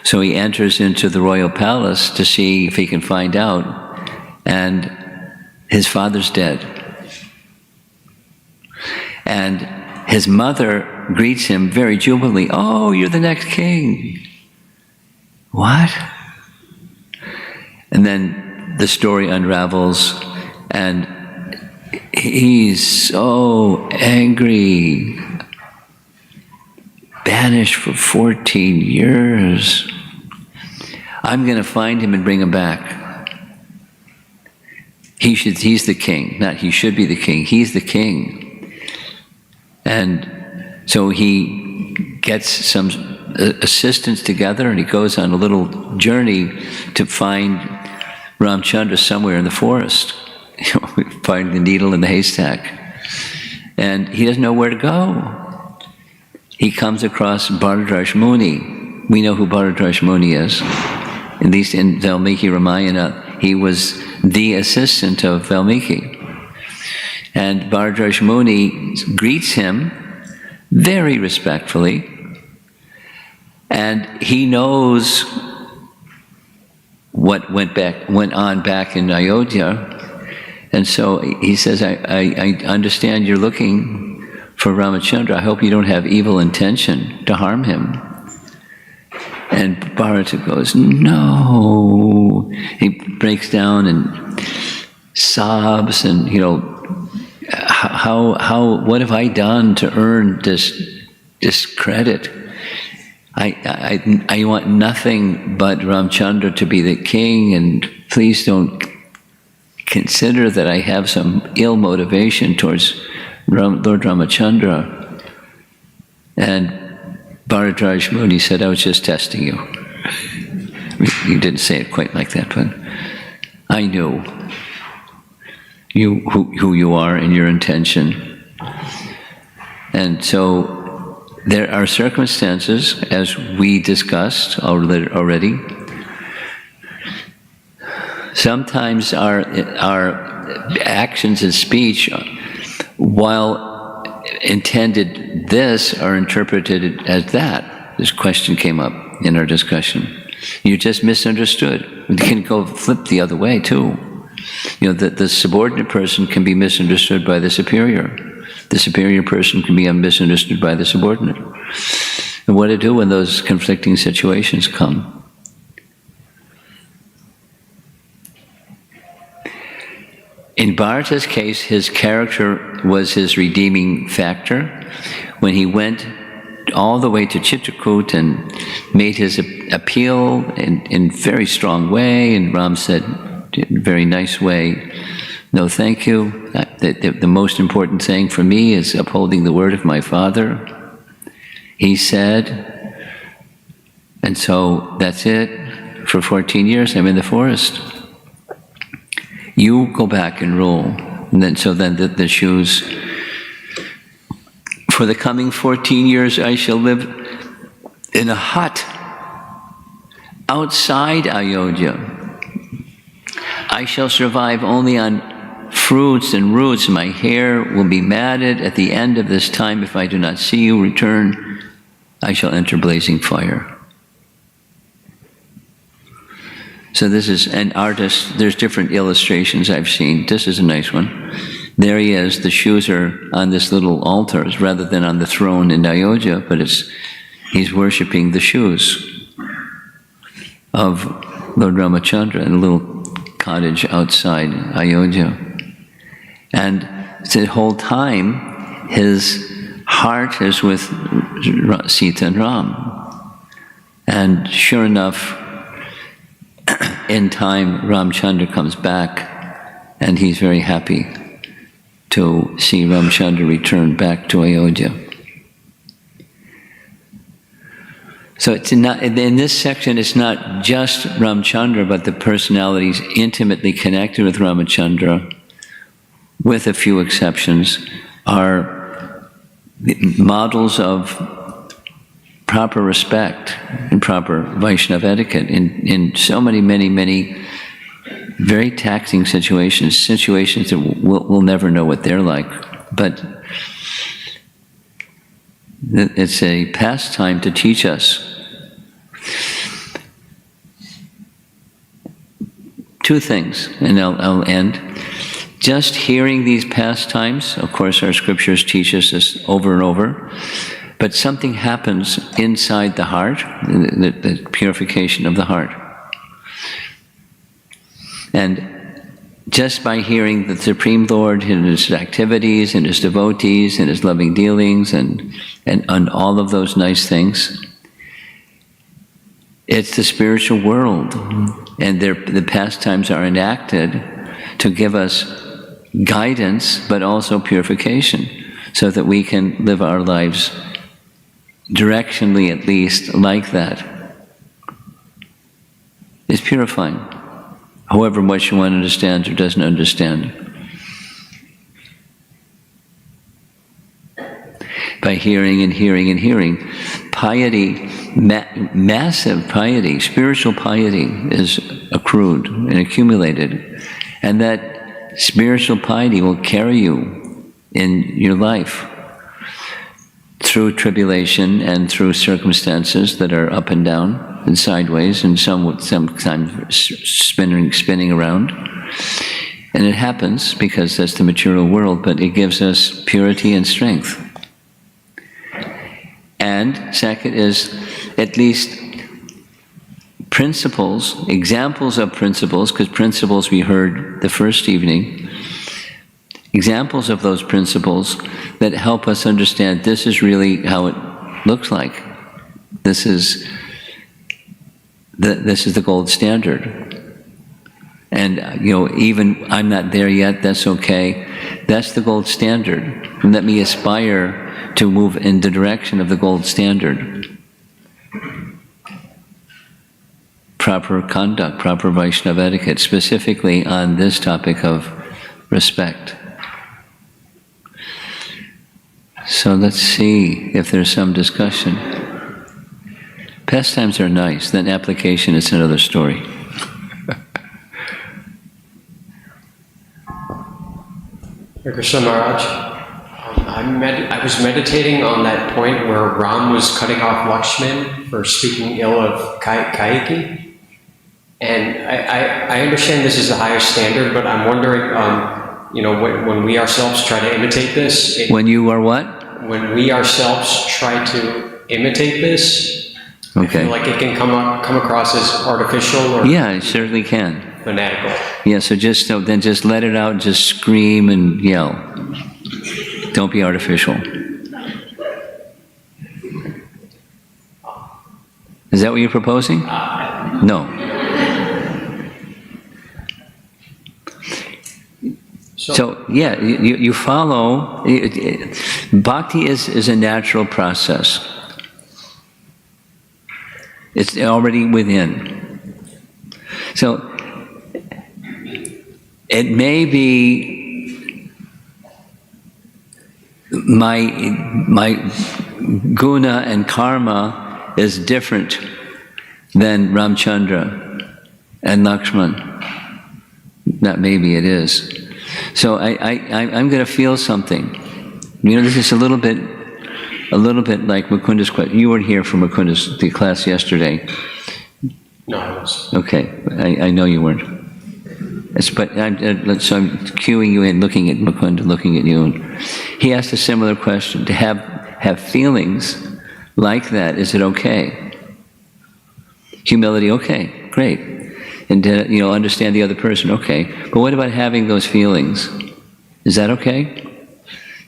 So he enters into the royal palace to see if he can find out, and his father's dead. And his mother greets him very jubilantly. "Oh, you're the next king." What? And then the story unravels, and he's so angry. Banished for 14 years. I'm going to find him and bring him back. He's the king. Not he should be the king. He's the king. And so he gets some assistants together, and he goes on a little journey to find Ramchandra somewhere in the forest. Find the needle in the haystack. And he doesn't know where to go. He comes across Bharadraj Muni. We know who Bharadraj Muni is. At least in Valmiki Ramayana, he was the assistant of Valmiki. And Bharadraj Muni greets him very respectfully. And he knows what went on back in Ayodhya. And so he says, I understand you're looking for Ramachandra. I hope you don't have evil intention to harm him. And Bharata goes, no. He breaks down and sobs, and what have I done to earn this credit? I want nothing but Ramchandra to be the king, and please don't consider that I have some ill motivation towards Lord Ramachandra. And Bharadraj Muni said, I was just testing you. He didn't say it quite like that, but I knew who you are and your intention. And so there are circumstances, as we discussed already. Sometimes our actions and speech, while intended this, are interpreted as that. This question came up in our discussion. You just misunderstood. You can go flip the other way too. The subordinate person can be misunderstood by the superior. The superior person can be misunderstood by the subordinate. And what to do when those conflicting situations come? In Bharata's case, his character was his redeeming factor. When he went all the way to Chitrakoot and made his appeal in very strong way, and Ram said, in a very nice way, no thank you. The most important thing for me is upholding the word of my father. He said, and so that's it. For 14 years I'm in the forest. You go back and rule. And then the shoes. For the coming 14 years I shall live in a hut outside Ayodhya. I shall survive only on fruits and roots. My hair will be matted. At the end of this time, if I do not see you return, I shall enter blazing fire. So this is an artist. There's different illustrations I've seen. This is a nice one. There he is. The shoes are on this little altar rather than on the throne in Ayodhya, but he's worshipping the shoes of Lord Ramachandra in a little cottage outside Ayodhya. And the whole time, his heart is with Sita and Ram. And sure enough, in time, Ramchandra comes back, and he's very happy to see Ramchandra return back to Ayodhya. So in this section, it's not just Ramchandra, but the personalities intimately connected with Ramachandra, with a few exceptions, are models of proper respect and proper Vaisnava etiquette in so many very taxing situations that we'll never know what they're like, but it's a pastime to teach us. Two things, and I'll end. Just hearing these pastimes, of course our scriptures teach us this over and over, but something happens inside the heart, the purification of the heart. And just by hearing the Supreme Lord in His activities, and His devotees, and His loving dealings, and all of those nice things, it's the spiritual world, and the pastimes are enacted to give us guidance, but also purification, so that we can live our lives directionally, at least, like that. It's purifying, however much one understands or doesn't understand. By hearing and hearing and hearing, piety, massive piety, spiritual piety is accrued and accumulated, and that spiritual piety will carry you in your life through tribulation and through circumstances that are up and down and sideways, and sometimes spinning around. And it happens because that's the material world, but it gives us purity and strength. And second is at least principles, examples of principles, because principles we heard the first evening, examples of those principles that help us understand this is really how it looks like. This is the gold standard. And even I'm not there yet, that's okay. That's the gold standard. And let me aspire to move in the direction of the gold standard. Proper conduct, proper Vaisnava etiquette, specifically on this topic of respect. So let's see if there's some discussion. Pastimes are nice, then application is another story. Hare Krishna Maharaj. I was meditating on that point where Ram was cutting off Lakshman for speaking ill of Kayake. And I understand this is the highest standard, but I'm wondering, when we ourselves try to imitate this... When you are what? When we ourselves try to imitate this, okay. I feel like it can come across as artificial or... Yeah, it certainly can. Fanatical. Yeah, so then just let it out, just scream and yell. Don't be artificial. Is that what you're proposing? No. So yeah, you follow. Bhakti is a natural process. It's already within. So it may be my guna and karma is different than Ramchandra and Lakshman. Not maybe, it is. So I'm going to feel something. This is a little bit like Mukunda's question. You weren't here for Mukunda's class yesterday. No, I was. Okay, I know you weren't. So I'm cueing you in, looking at Mukunda, looking at you. And he asked a similar question. To have feelings like that, is it okay? Humility, okay, great. And to understand the other person, okay. But what about having those feelings? Is that okay?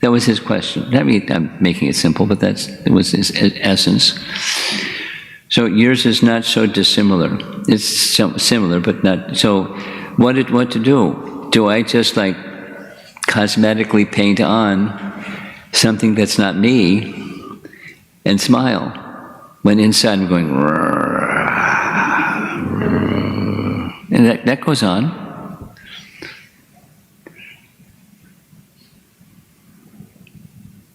That was his question. I mean, I'm making it simple, but it was his essence. So yours is not so dissimilar. It's similar, but not so. What to do? Do I just like cosmetically paint on something that's not me and smile when inside I'm going, and that goes on.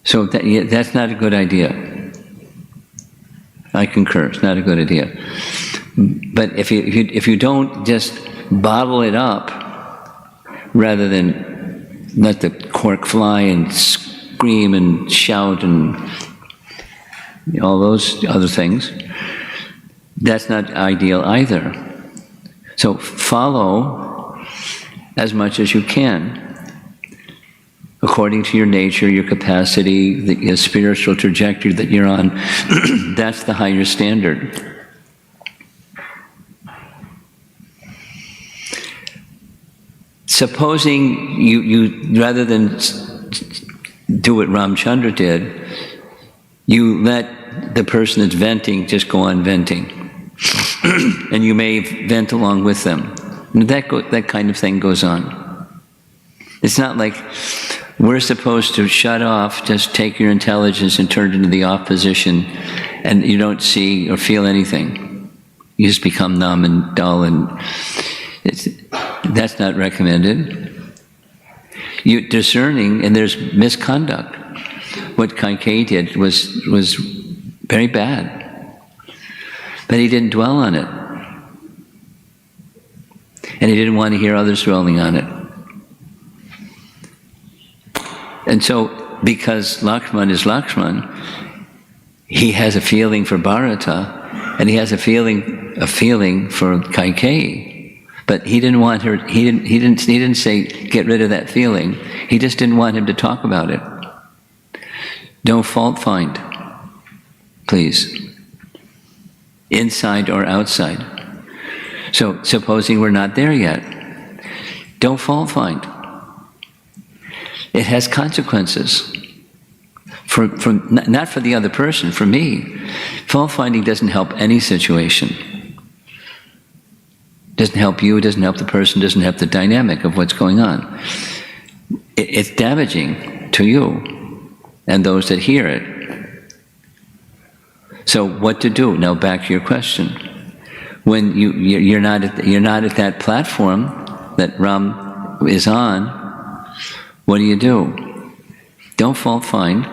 So that's not a good idea. I concur. It's not a good idea. But if you don't just bottle it up rather than let the cork fly and scream and shout and all those other things. That's not ideal either. So follow as much as you can, according to your nature, your capacity, the spiritual trajectory that you're on. That's the higher standard. Supposing you rather than do what Ramchandra did, you let the person that's venting just go on venting. And you may vent along with them. That kind of thing goes on. It's not like we're supposed to shut off, just take your intelligence and turn it into the off position, and you don't see or feel anything. You just become numb and dull, and that's not recommended. You're discerning, and there's misconduct. What Kaikeyi did was very bad. But he didn't dwell on it. And he didn't want to hear others dwelling on it. And so, because Lakshman is Lakshman, he has a feeling for Bharata, and he has a feeling for Kaikeyi. But he didn't want her. He didn't say get rid of that feeling. He just didn't want him to talk about it. Don't fault find, please. Inside or outside. So, supposing we're not there yet, don't fault find. It has consequences. Not for the other person, for me. Fault finding doesn't help any situation. Doesn't help you, doesn't help the person, doesn't help the dynamic of what's going on. It's damaging to you and those that hear it. So what to do? Now back to your question. When you're not at that platform that Ram is on, what do? Don't fault find,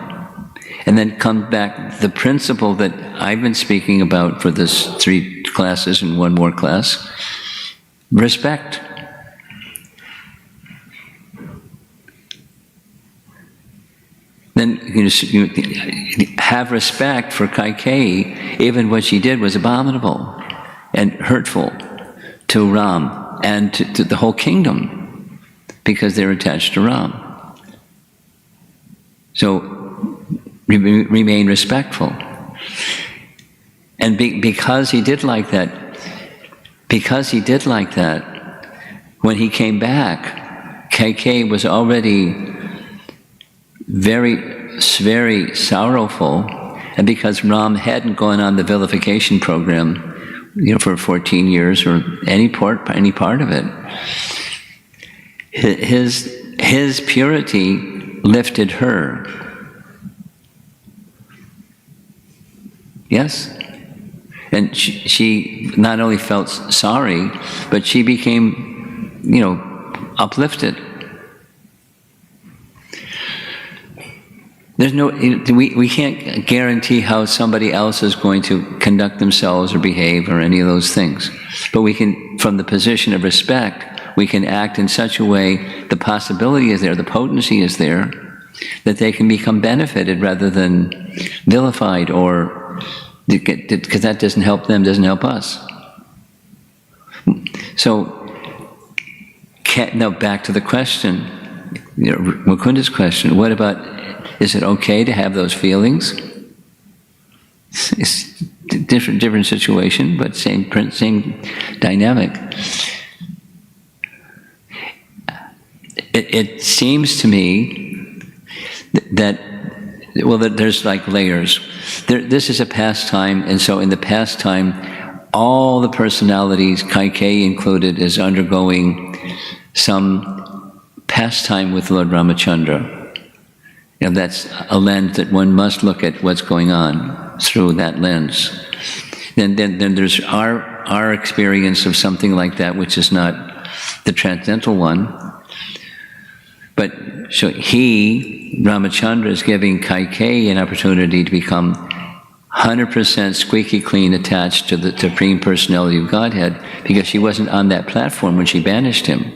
and then come back. The principle that I've been speaking about for this 3 classes and 1 more class: respect. Then you have respect for Kaikeyi. Even what she did was abominable and hurtful to Ram and to the whole kingdom, because they're attached to Ram. So remain respectful. And because he did like that, when he came back, Kaikeyi was already very, very sorrowful, and because Ram hadn't gone on the vilification program, for 14 years or any part of it, his purity lifted her. Yes, and she not only felt sorry, but she became, uplifted. There's no, we can't guarantee how somebody else is going to conduct themselves or behave or any of those things. But we can, from the position of respect, we can act in such a way, the possibility is there, the potency is there, that they can become benefited rather than vilified, or, because that doesn't help them, doesn't help us. So, now back to the question, Mukunda's question, what about, is it okay to have those feelings? It's different situation, but same dynamic. It seems to me that there's like layers. This is a pastime, and so in the pastime, all the personalities, Kaikeyi included, is undergoing some pastime with Lord Ramachandra. That's a lens that one must look at what's going on through that lens. Then there's our experience of something like that, which is not the transcendental one. But so Ramachandra is giving Kaikeyi an opportunity to become 100% squeaky clean attached to the Supreme Personality of Godhead, because she wasn't on that platform when she banished him.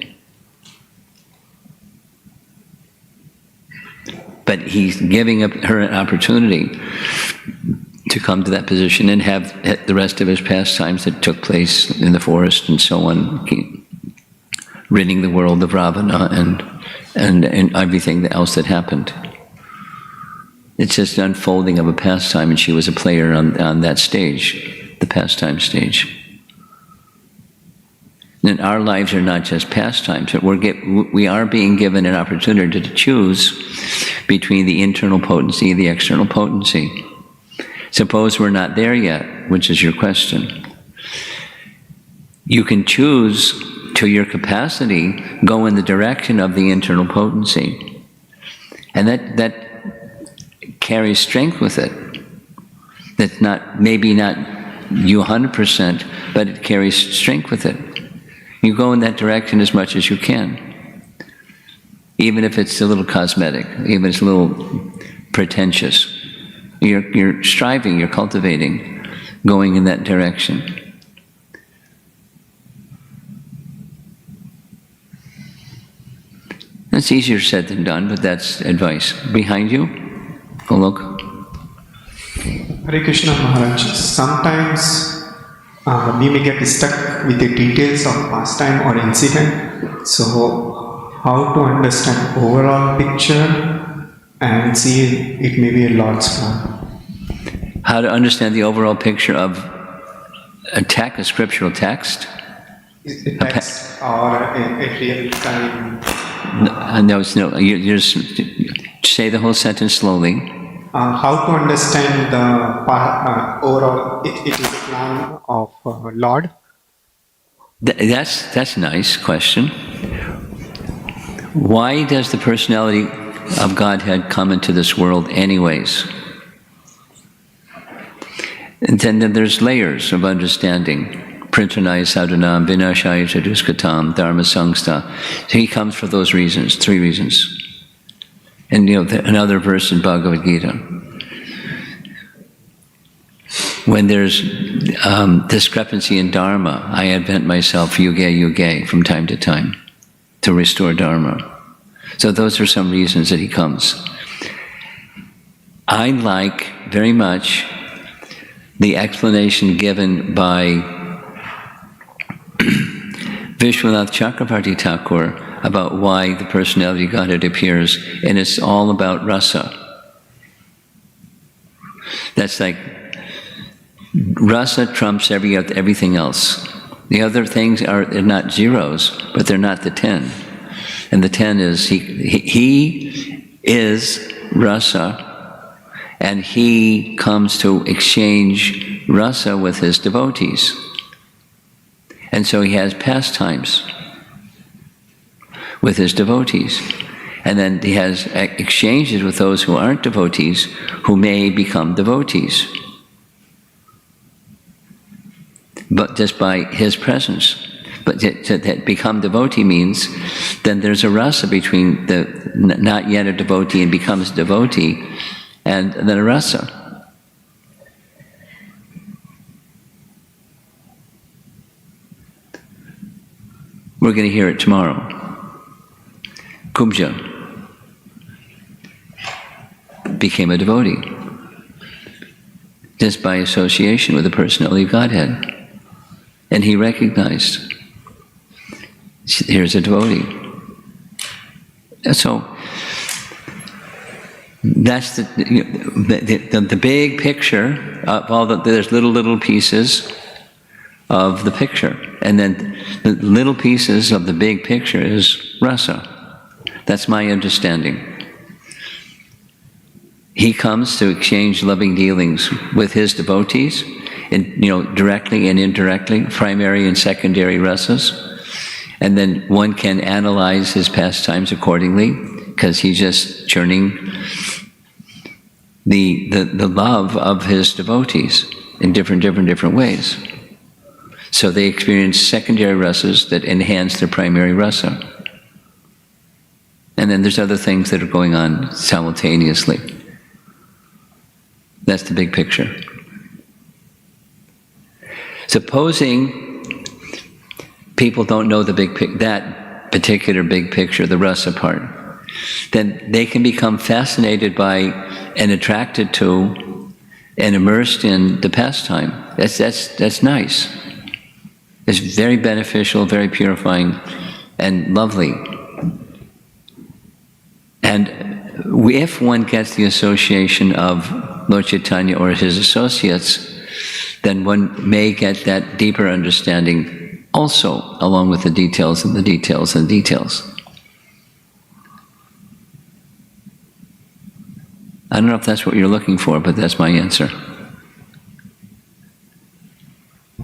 But he's giving up her an opportunity to come to that position and have the rest of his pastimes that took place in the forest and so on, ridding the world of Ravana and everything else that happened. It's just an unfolding of a pastime, and she was a player on that stage, the pastime stage. And our lives are not just pastimes, but we are being given an opportunity to choose between the internal potency and the external potency. Suppose we're not there yet, which is your question. You can choose to your capacity, go in the direction of the internal potency. And that carries strength with it. That's maybe not you 100%, but it carries strength with it. You go in that direction as much as you can. Even if it's a little cosmetic, even if it's a little pretentious. You're striving, you're cultivating, going in that direction. That's easier said than done, but that's advice. Behind you, Golok. Hare Krishna Maharaj. Sometimes we may get stuck with the details of pastime or incident. So, how to understand overall picture and see it may be a Lord's plan? How to understand the overall picture of a scriptural text? A text or a real time? No, you just say the whole sentence slowly. How to understand the overall, it is a plan of Lord? That's a nice question. Why does the personality of Godhead come into this world anyways? And then there's layers of understanding. Printanaya sadhanam, vinashaya chaduskatam, dharma sangsta. So he comes for those reasons, 3 reasons. And another verse in Bhagavad Gita. When there's discrepancy in dharma, I invent myself yuge from time to time to restore dharma. So those are some reasons that he comes. I like very much the explanation given by Vishwanath Chakravarti Thakur about why the personality of Godhead appears, and it's all about rasa. That's like rasa trumps everything else. The other things they're not zeros, but they're not the 10. And the 10 is he is rasa, and he comes to exchange rasa with his devotees. And so he has pastimes with his devotees. And then he has exchanges with those who aren't devotees, who may become devotees. But just by his presence. But to become devotee means then there's a rasa between the not yet a devotee and becomes a devotee, and then a rasa. We're going to hear it tomorrow. Kubja became a devotee just by association with the personality of Godhead. And he recognized, here's a devotee. And so, that's the big picture of all there's little pieces of the picture. And then the little pieces of the big picture is rasa. That's my understanding. He comes to exchange loving dealings with his devotees, directly and indirectly, primary and secondary rasas. And then one can analyze his pastimes accordingly, because he's just churning the love of his devotees in different ways. So they experience secondary rasas that enhance their primary rasa. And then there's other things that are going on simultaneously. That's the big picture. Supposing people don't know that particular big picture, the rasa part, then they can become fascinated by and attracted to and immersed in the pastime. That's nice. It's very beneficial, very purifying, and lovely. And if one gets the association of Lord Chaitanya or his associates, then one may get that deeper understanding also, along with the details and the details and details. I don't know if that's what you're looking for, but that's my answer.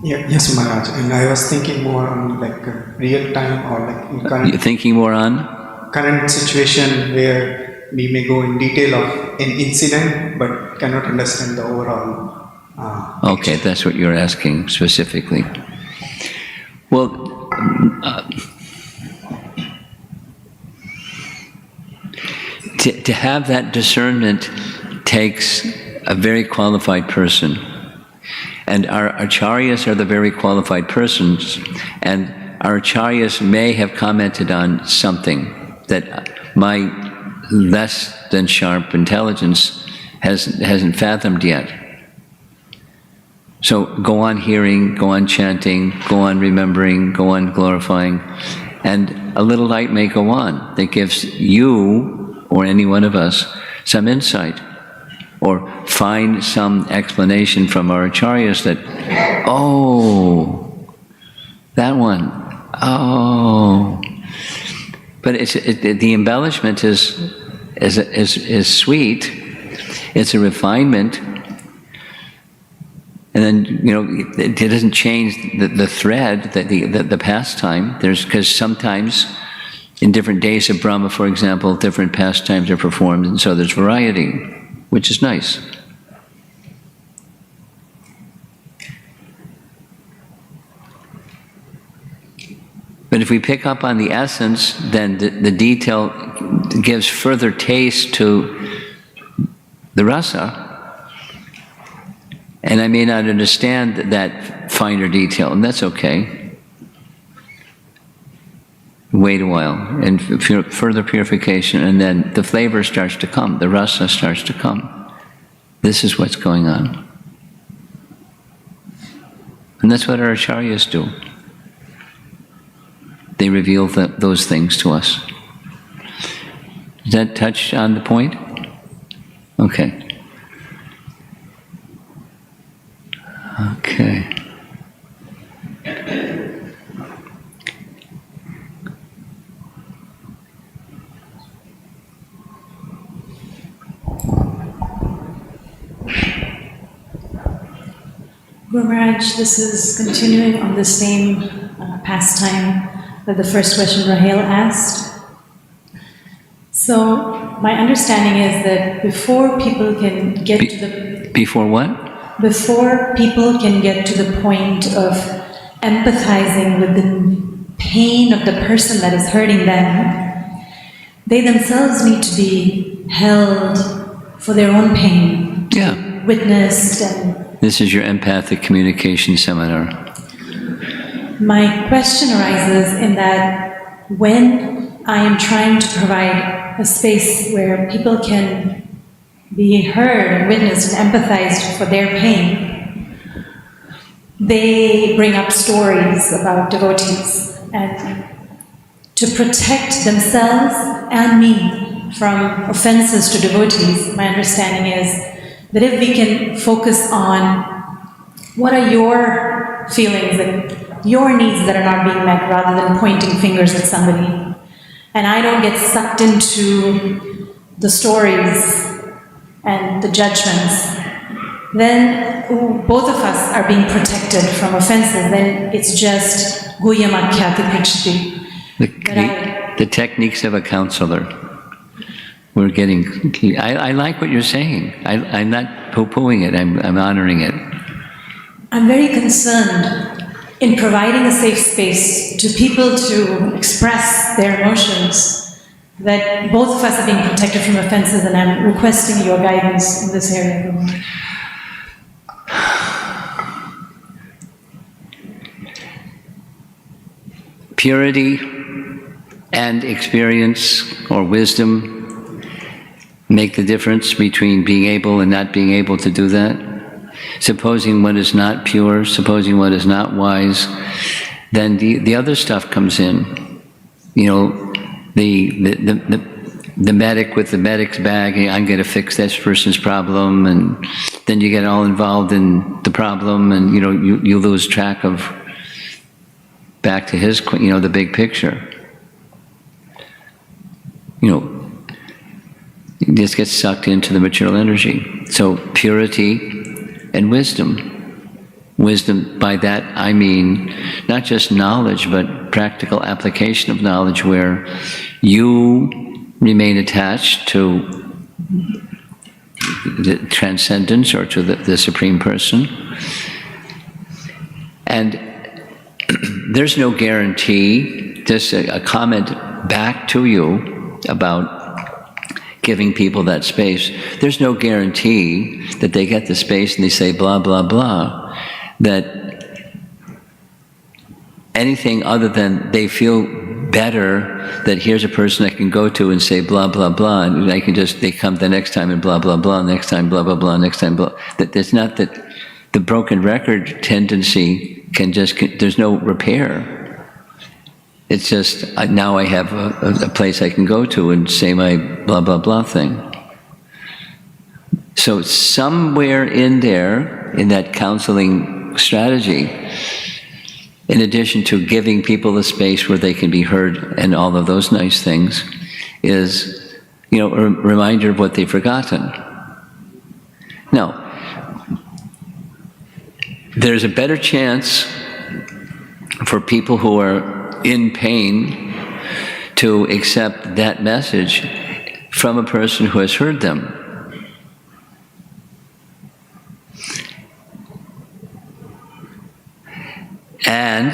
Yes, Maharaj. And I was thinking more on like real time or like in current. You're thinking more on? Current situation where we may go in detail of an incident but cannot understand the overall. Okay, that's what you're asking specifically. Well, to have that discernment takes a very qualified person. And our acharyas are the very qualified persons, and our acharyas may have commented on something that my less than sharp intelligence hasn't fathomed yet. So go on hearing, go on chanting, go on remembering, go on glorifying, and a little light may go on that gives you, or any one of us, some insight, or find some explanation from our acharyas that, oh, that one, oh. But the embellishment is sweet, it's a refinement, and then, you know, it doesn't change the thread, the pastime. Because sometimes, in different days of Brahma, for example, different pastimes are performed, and so there's variety, which is nice. But if we pick up on the essence, then the detail gives further taste to the rasa. And I may not understand that finer detail, and that's okay. Wait a while, and further purification, and then the flavor starts to come, the rasa starts to come. This is what's going on. And that's what our acharyas do. They reveal those things to us. Does that touch on the point? Okay. Okay. Guru Maharaj, this is continuing on the same pastime that the first question Rahel asked. So, my understanding is that before people can get to the... Before what? Before people can get to the point of empathizing with the pain of the person that is hurting them, they themselves need to be held for their own pain, witnessed and... This is your empathic communication seminar. My question arises in that when I am trying to provide a space where people can be heard and witnessed and empathized for their pain, they bring up stories about devotees. And to protect themselves and me from offenses to devotees, my understanding is that if we can focus on what are your feelings and your needs that are not being met rather than pointing fingers at somebody, and I don't get sucked into the stories and the judgments, then both of us are being protected from offenses. Then it's just guyamakhyati prichti. The techniques of a counselor. We're getting... I like what you're saying. I'm not poo-pooing it. I'm honoring it. I'm very concerned in providing a safe space to people to express their emotions, that both of us are being protected from offenses, and I'm requesting your guidance in this area. purity and experience or wisdom make the difference between being able and not being able to do that? Supposing one is not pure, supposing one is not wise, then the other stuff comes in. You know, the medic with the medic's bag, I'm going to fix this person's problem, and then you get all involved in the problem, and you know, you lose track of back to his, you know, the big picture. You know, you just get sucked into the material energy. So purity and wisdom. Wisdom, by that I mean not just knowledge, but practical application of knowledge where you remain attached to the transcendence or to the Supreme Person. And there's no guarantee, just a comment back to you about giving people that space. There's no guarantee that they get the space and they say blah, blah, blah, that anything other than they feel better that here's a person I can go to and say blah, blah, blah, and they come the next time and blah, blah, blah, next time blah, blah, blah, next time blah. That it's not that the broken record tendency there's no repair. It's just, now I have a place I can go to and say my blah, blah, blah thing. So somewhere in there, in that counseling strategy, in addition to giving people a space where they can be heard and all of those nice things, is, you know, a reminder of what they've forgotten. Now, there's a better chance for people who are in pain to accept that message from a person who has heard them. And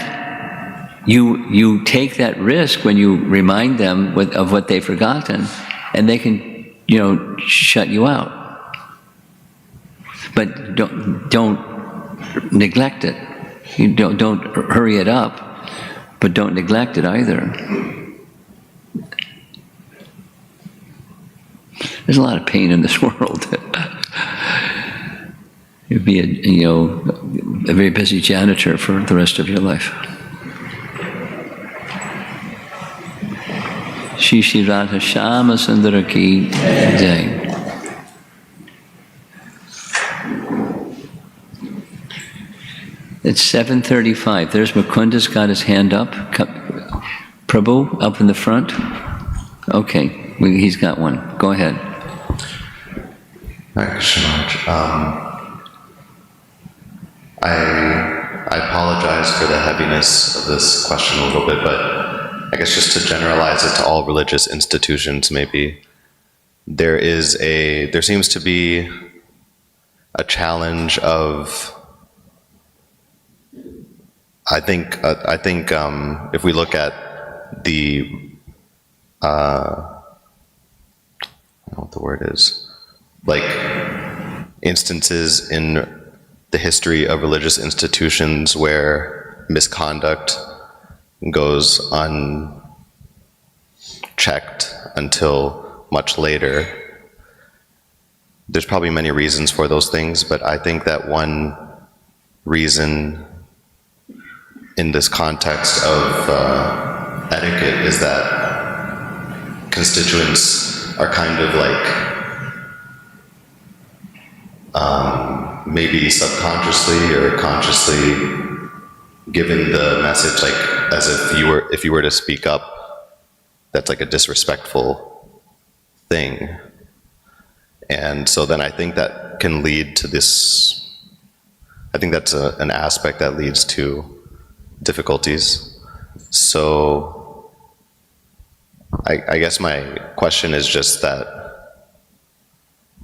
you take that risk when you remind them of what they've forgotten, and they can, you know, shut you out. But don't neglect it. You don't hurry it up. But don't neglect it either. There's a lot of pain in this world. You'd be a very busy janitor for the rest of your life. Shri Shri Radha Shyama Sundara Ki Jai. It's 7:35. There's Mukunda's got his hand up. Prabhu, up in the front. Okay, he's got one. Go ahead. Thanks so much. I apologize for the heaviness of this question a little bit, but I guess just to generalize it to all religious institutions, maybe there seems to be a challenge of. I think if we look at the I don't know what the word is, like instances in the history of religious institutions where misconduct goes unchecked until much later. There's probably many reasons for those things, but I think that one reason in this context of etiquette is that constituents are kind of like maybe subconsciously or consciously given the message, like as if you were to speak up, that's like a disrespectful thing. And so then I think that can lead to this, I think that's an aspect that leads to difficulties. So I guess my question is just that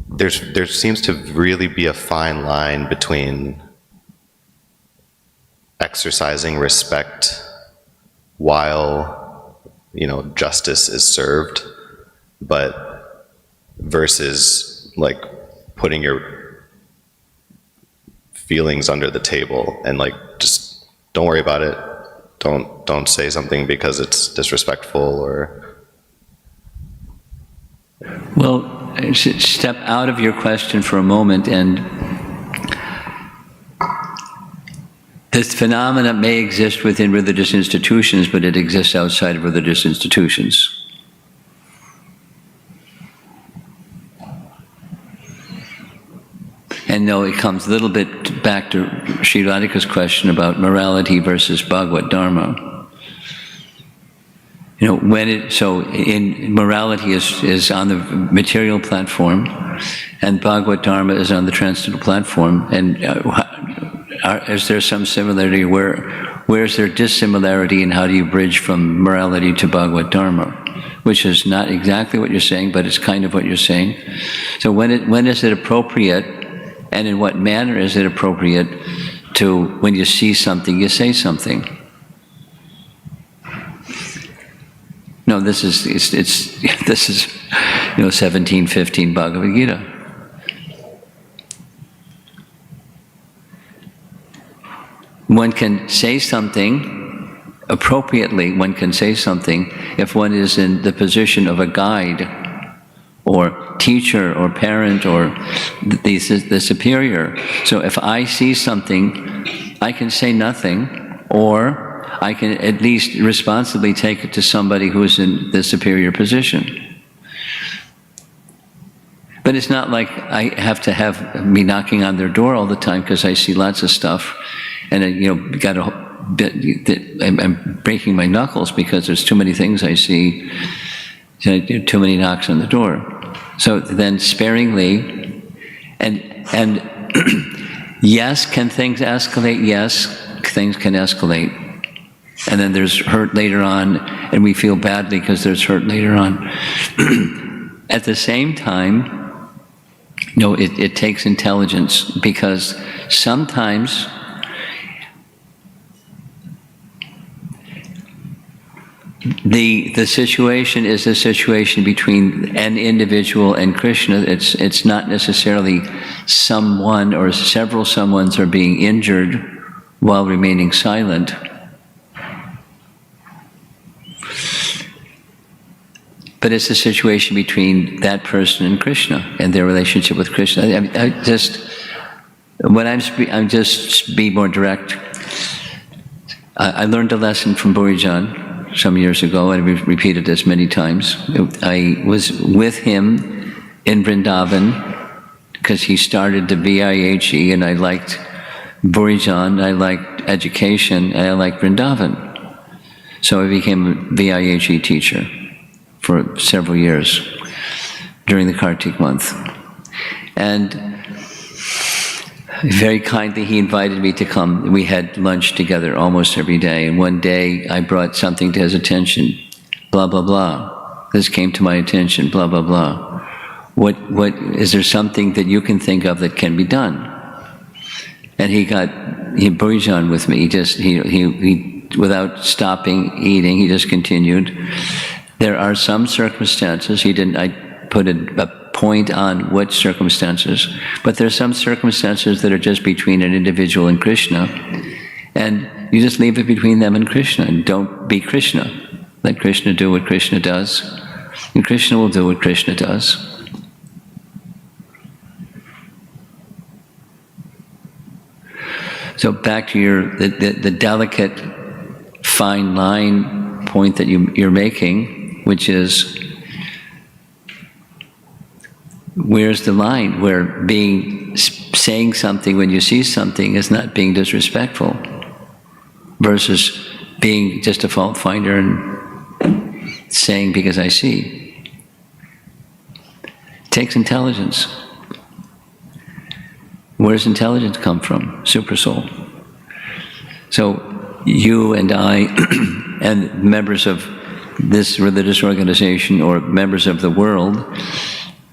there seems to really be a fine line between exercising respect while, you know, justice is served, but versus like putting your feelings under the table and like just don't worry about it, don't say something because it's disrespectful or... Well, step out of your question for a moment, and this phenomena may exist within religious institutions, but it exists outside of religious institutions. And no, it comes a little bit back to Sri Radhika's question about morality versus Bhagavad Dharma. You know, morality is on the material platform, and Bhagavad Dharma is on the transcendental platform. And is there some similarity? Where is there dissimilarity, and how do you bridge from morality to Bhagavad Dharma? Which is not exactly what you're saying, but it's kind of what you're saying. So when is it appropriate, and in what manner is it appropriate to, when you see something, you say something? No, this is 1715 Bhagavad Gita. One can say something appropriately. One can say something if one is in the position of a guide, or teacher, or parent, or the superior. So if I see something, I can say nothing, or I can at least responsibly take it to somebody who is in the superior position. But it's not like I have to have me knocking on their door all the time, because I see lots of stuff, and I'm breaking my knuckles because there's too many things I see, too many knocks on the door. So then sparingly, and yes, can things escalate? Yes, things can escalate. And then there's hurt later on, and we feel badly because there's hurt later on. At the same time, it takes intelligence, because sometimes the situation is a situation between an individual and Krishna. It's not necessarily someone or several someones are being injured while remaining silent. But it's a situation between that person and Krishna, and their relationship with Krishna. I'm just be more direct. I learned a lesson from Burijan some years ago, and we've repeated this many times. I was with him in Vrindavan because he started the VIHE, and I liked Burijan, I liked education, and I liked Vrindavan. So I became a VIHE teacher for several years during the Kartik month. And very kindly he invited me to come. We had lunch together almost every day, and one day I brought something to his attention, blah, blah, blah. This came to my attention, blah, blah, blah. What is there something that you can think of that can be done? And he Burijan with me. He without stopping eating, he just continued. There are some circumstances, I put a point on what circumstances, but there are some circumstances that are just between an individual and Krishna, and you just leave it between them and Krishna, and don't be Krishna. Let Krishna do what Krishna does, and Krishna will do what Krishna does. So back to the delicate, fine line point that you're making, which is, where's the line where saying something when you see something is not being disrespectful, versus being just a fault finder and saying because I see. It takes intelligence. Where does intelligence come from? Supersoul. So you and I and members of this religious organization or members of the world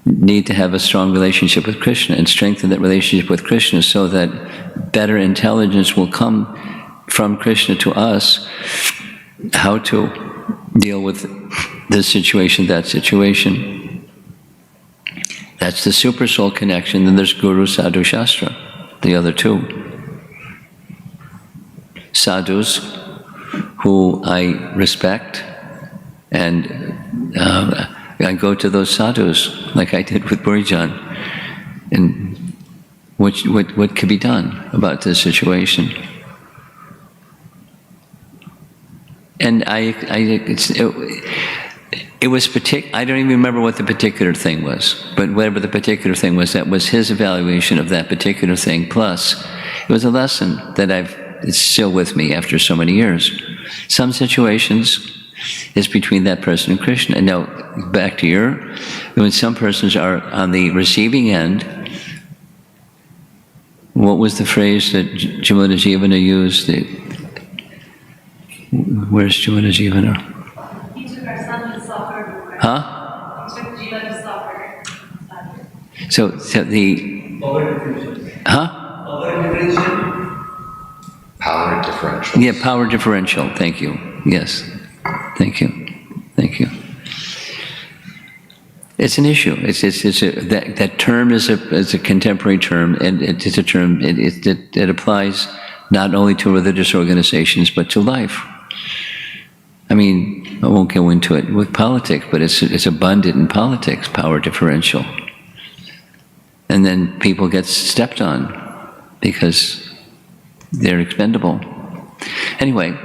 need to have a strong relationship with Krishna and strengthen that relationship with Krishna, so that better intelligence will come from Krishna to us, how to deal with this situation, that situation. That's the Supersoul connection. Then there's Guru, Sadhu, Shastra, the other two. Sadhus who I respect, and I go to those sadhus, like I did with Burijan, and what could be done about this situation? And it was I don't even remember what the particular thing was, but whatever the particular thing was, that was his evaluation of that particular thing. Plus, it was a lesson that it's still with me after so many years. Some situations is between that person and Krishna. And now, back to when some persons are on the receiving end, what was the phrase that Jamuna Jivana used? Where's Jamuna Jivana? He took our son to suffer. Huh? He took Jiva to suffer. So the... Huh? Power differential. Yeah, power differential. Thank you. Yes. Thank you. Thank you. It's an issue. That term is a contemporary term, and it's a term. It applies not only to religious organizations but to life. I mean, I won't go into it with politics, but it's abundant in politics. Power differential, and then people get stepped on because they're expendable. Anyway.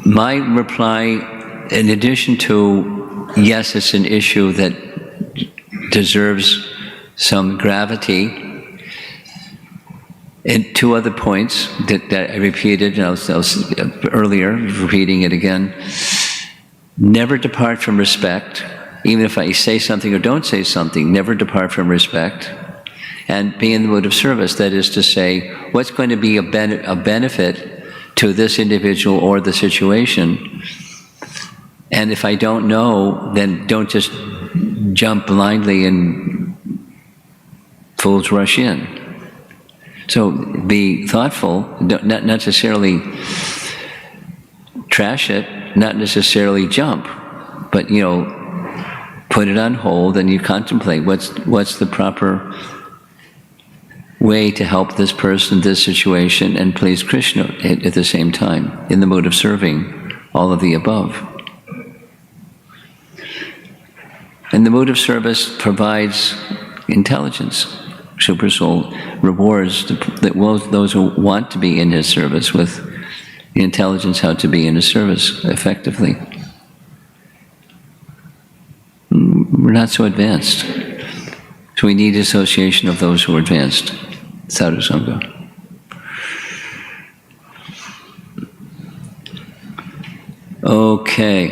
My reply, in addition to, yes, it's an issue that deserves some gravity, and two other points that I repeated, and I was earlier, repeating it again. Never depart from respect, even if I say something or don't say something, never depart from respect, and be in the mood of service. That is to say, what's going to be a benefit to this individual or the situation. And if I don't know, then don't just jump blindly and fools rush in. So be thoughtful, not necessarily trash it, not necessarily jump, but put it on hold and you contemplate what's the proper way to help this person, this situation, and please Krishna at the same time, in the mode of serving, all of the above. And the mode of service provides intelligence. Super Soul rewards those who want to be in his service with the intelligence how to be in his service effectively. We're not so advanced. So we need association of those who are advanced. Sadhu Sangha. Okay.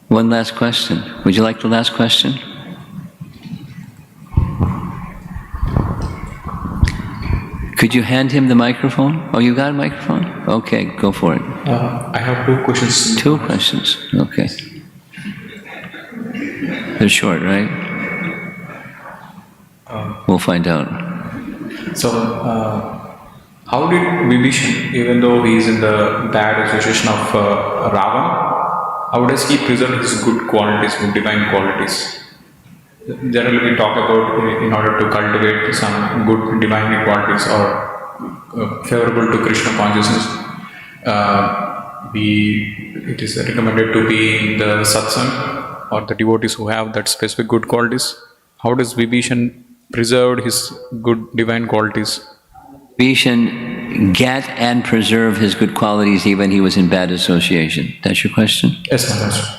One last question. Would you like the last question? Could you hand him the microphone? Oh, you got a microphone? Okay, go for it. I have two questions. Two questions, okay. They're short, right? We'll find out. So, how did Vibhishan, even though he is in the bad association of Ravan, how does he preserve his good qualities, good divine qualities? Generally, we talk about in order to cultivate some good divine qualities or favorable to Krishna consciousness, it is recommended to be in the satsang or the devotees who have that specific good qualities. How does Vibhishan preserve his good divine qualities? Vibhishan get and preserve his good qualities even he was in bad association. That's your question? Yes, Maharaj.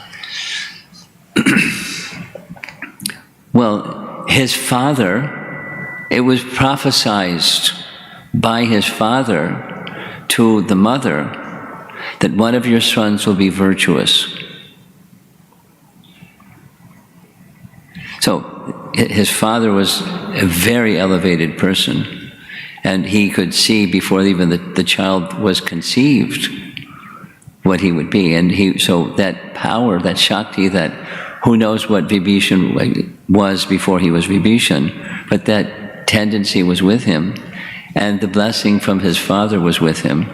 Well, his father, it was prophesied by his father to the mother that one of your sons will be virtuous. So his father was a very elevated person, and he could see before even the child was conceived what he would be. And so that power, that Shakti, that who knows what Vibhishan was before he was Vibhishan, but that tendency was with him, and the blessing from his father was with him.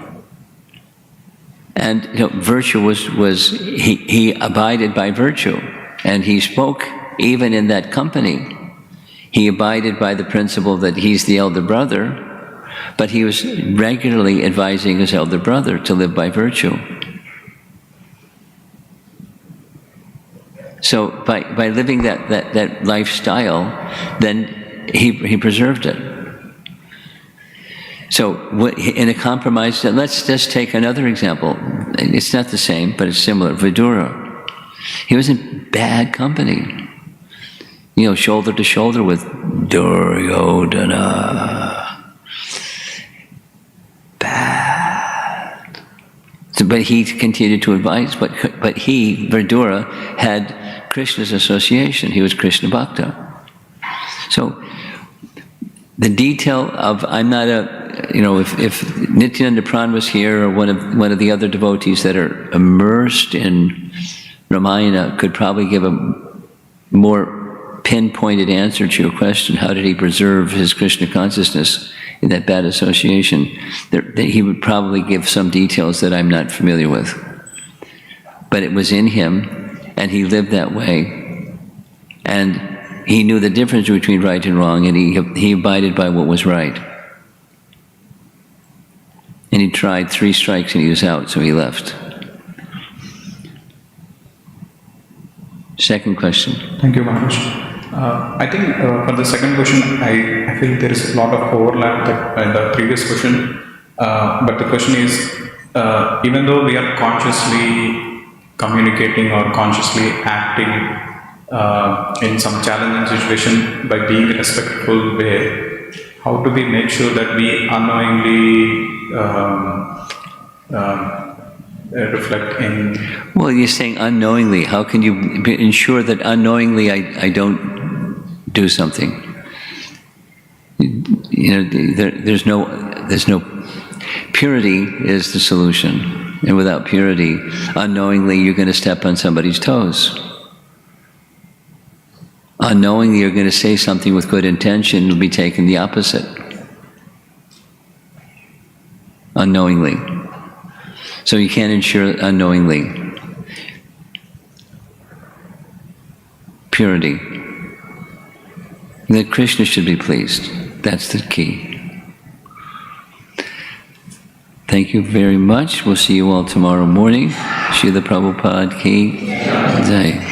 And virtue was he abided by virtue, and he spoke even in that company. He abided by the principle that he's the elder brother, but he was regularly advising his elder brother to live by virtue. So by living that lifestyle, then he preserved it. So in a compromise, let's just take another example. It's not the same, but it's similar. Vidura. He was in bad company. Shoulder to shoulder with Duryodhana. Bad. But he continued to advise, but he, Vidura, had Krishna's association. He was Krishna Bhakta. So the detail of, I'm not if Nityananda Pran was here, or one of the other devotees that are immersed in Ramayana could probably give a more pinpointed answer to your question, how did he preserve his Krishna consciousness in that bad association? He would probably give some details that I'm not familiar with. But it was in him, and he lived that way. And he knew the difference between right and wrong, and he abided by what was right. And he tried 3 strikes and he was out, so he left. Second question. Thank you, Maharaj. I think for the second question, I feel there is a lot of overlap in the previous question. But the question is, even though we are consciously communicating or consciously acting in some challenging situation by being a respectful way, how do we make sure that we unknowingly reflect in... Well, you're saying unknowingly. How can you ensure that unknowingly I don't do something? There's no purity is the solution, and without purity, unknowingly you're going to step on somebody's toes. Unknowingly you're going to say something with good intention, it'll be taken the opposite. Unknowingly. So you can't ensure unknowingly. Purity. That Krishna should be pleased. That's the key. Thank you very much. We'll see you all tomorrow morning. Srila Prabhupada ki jai.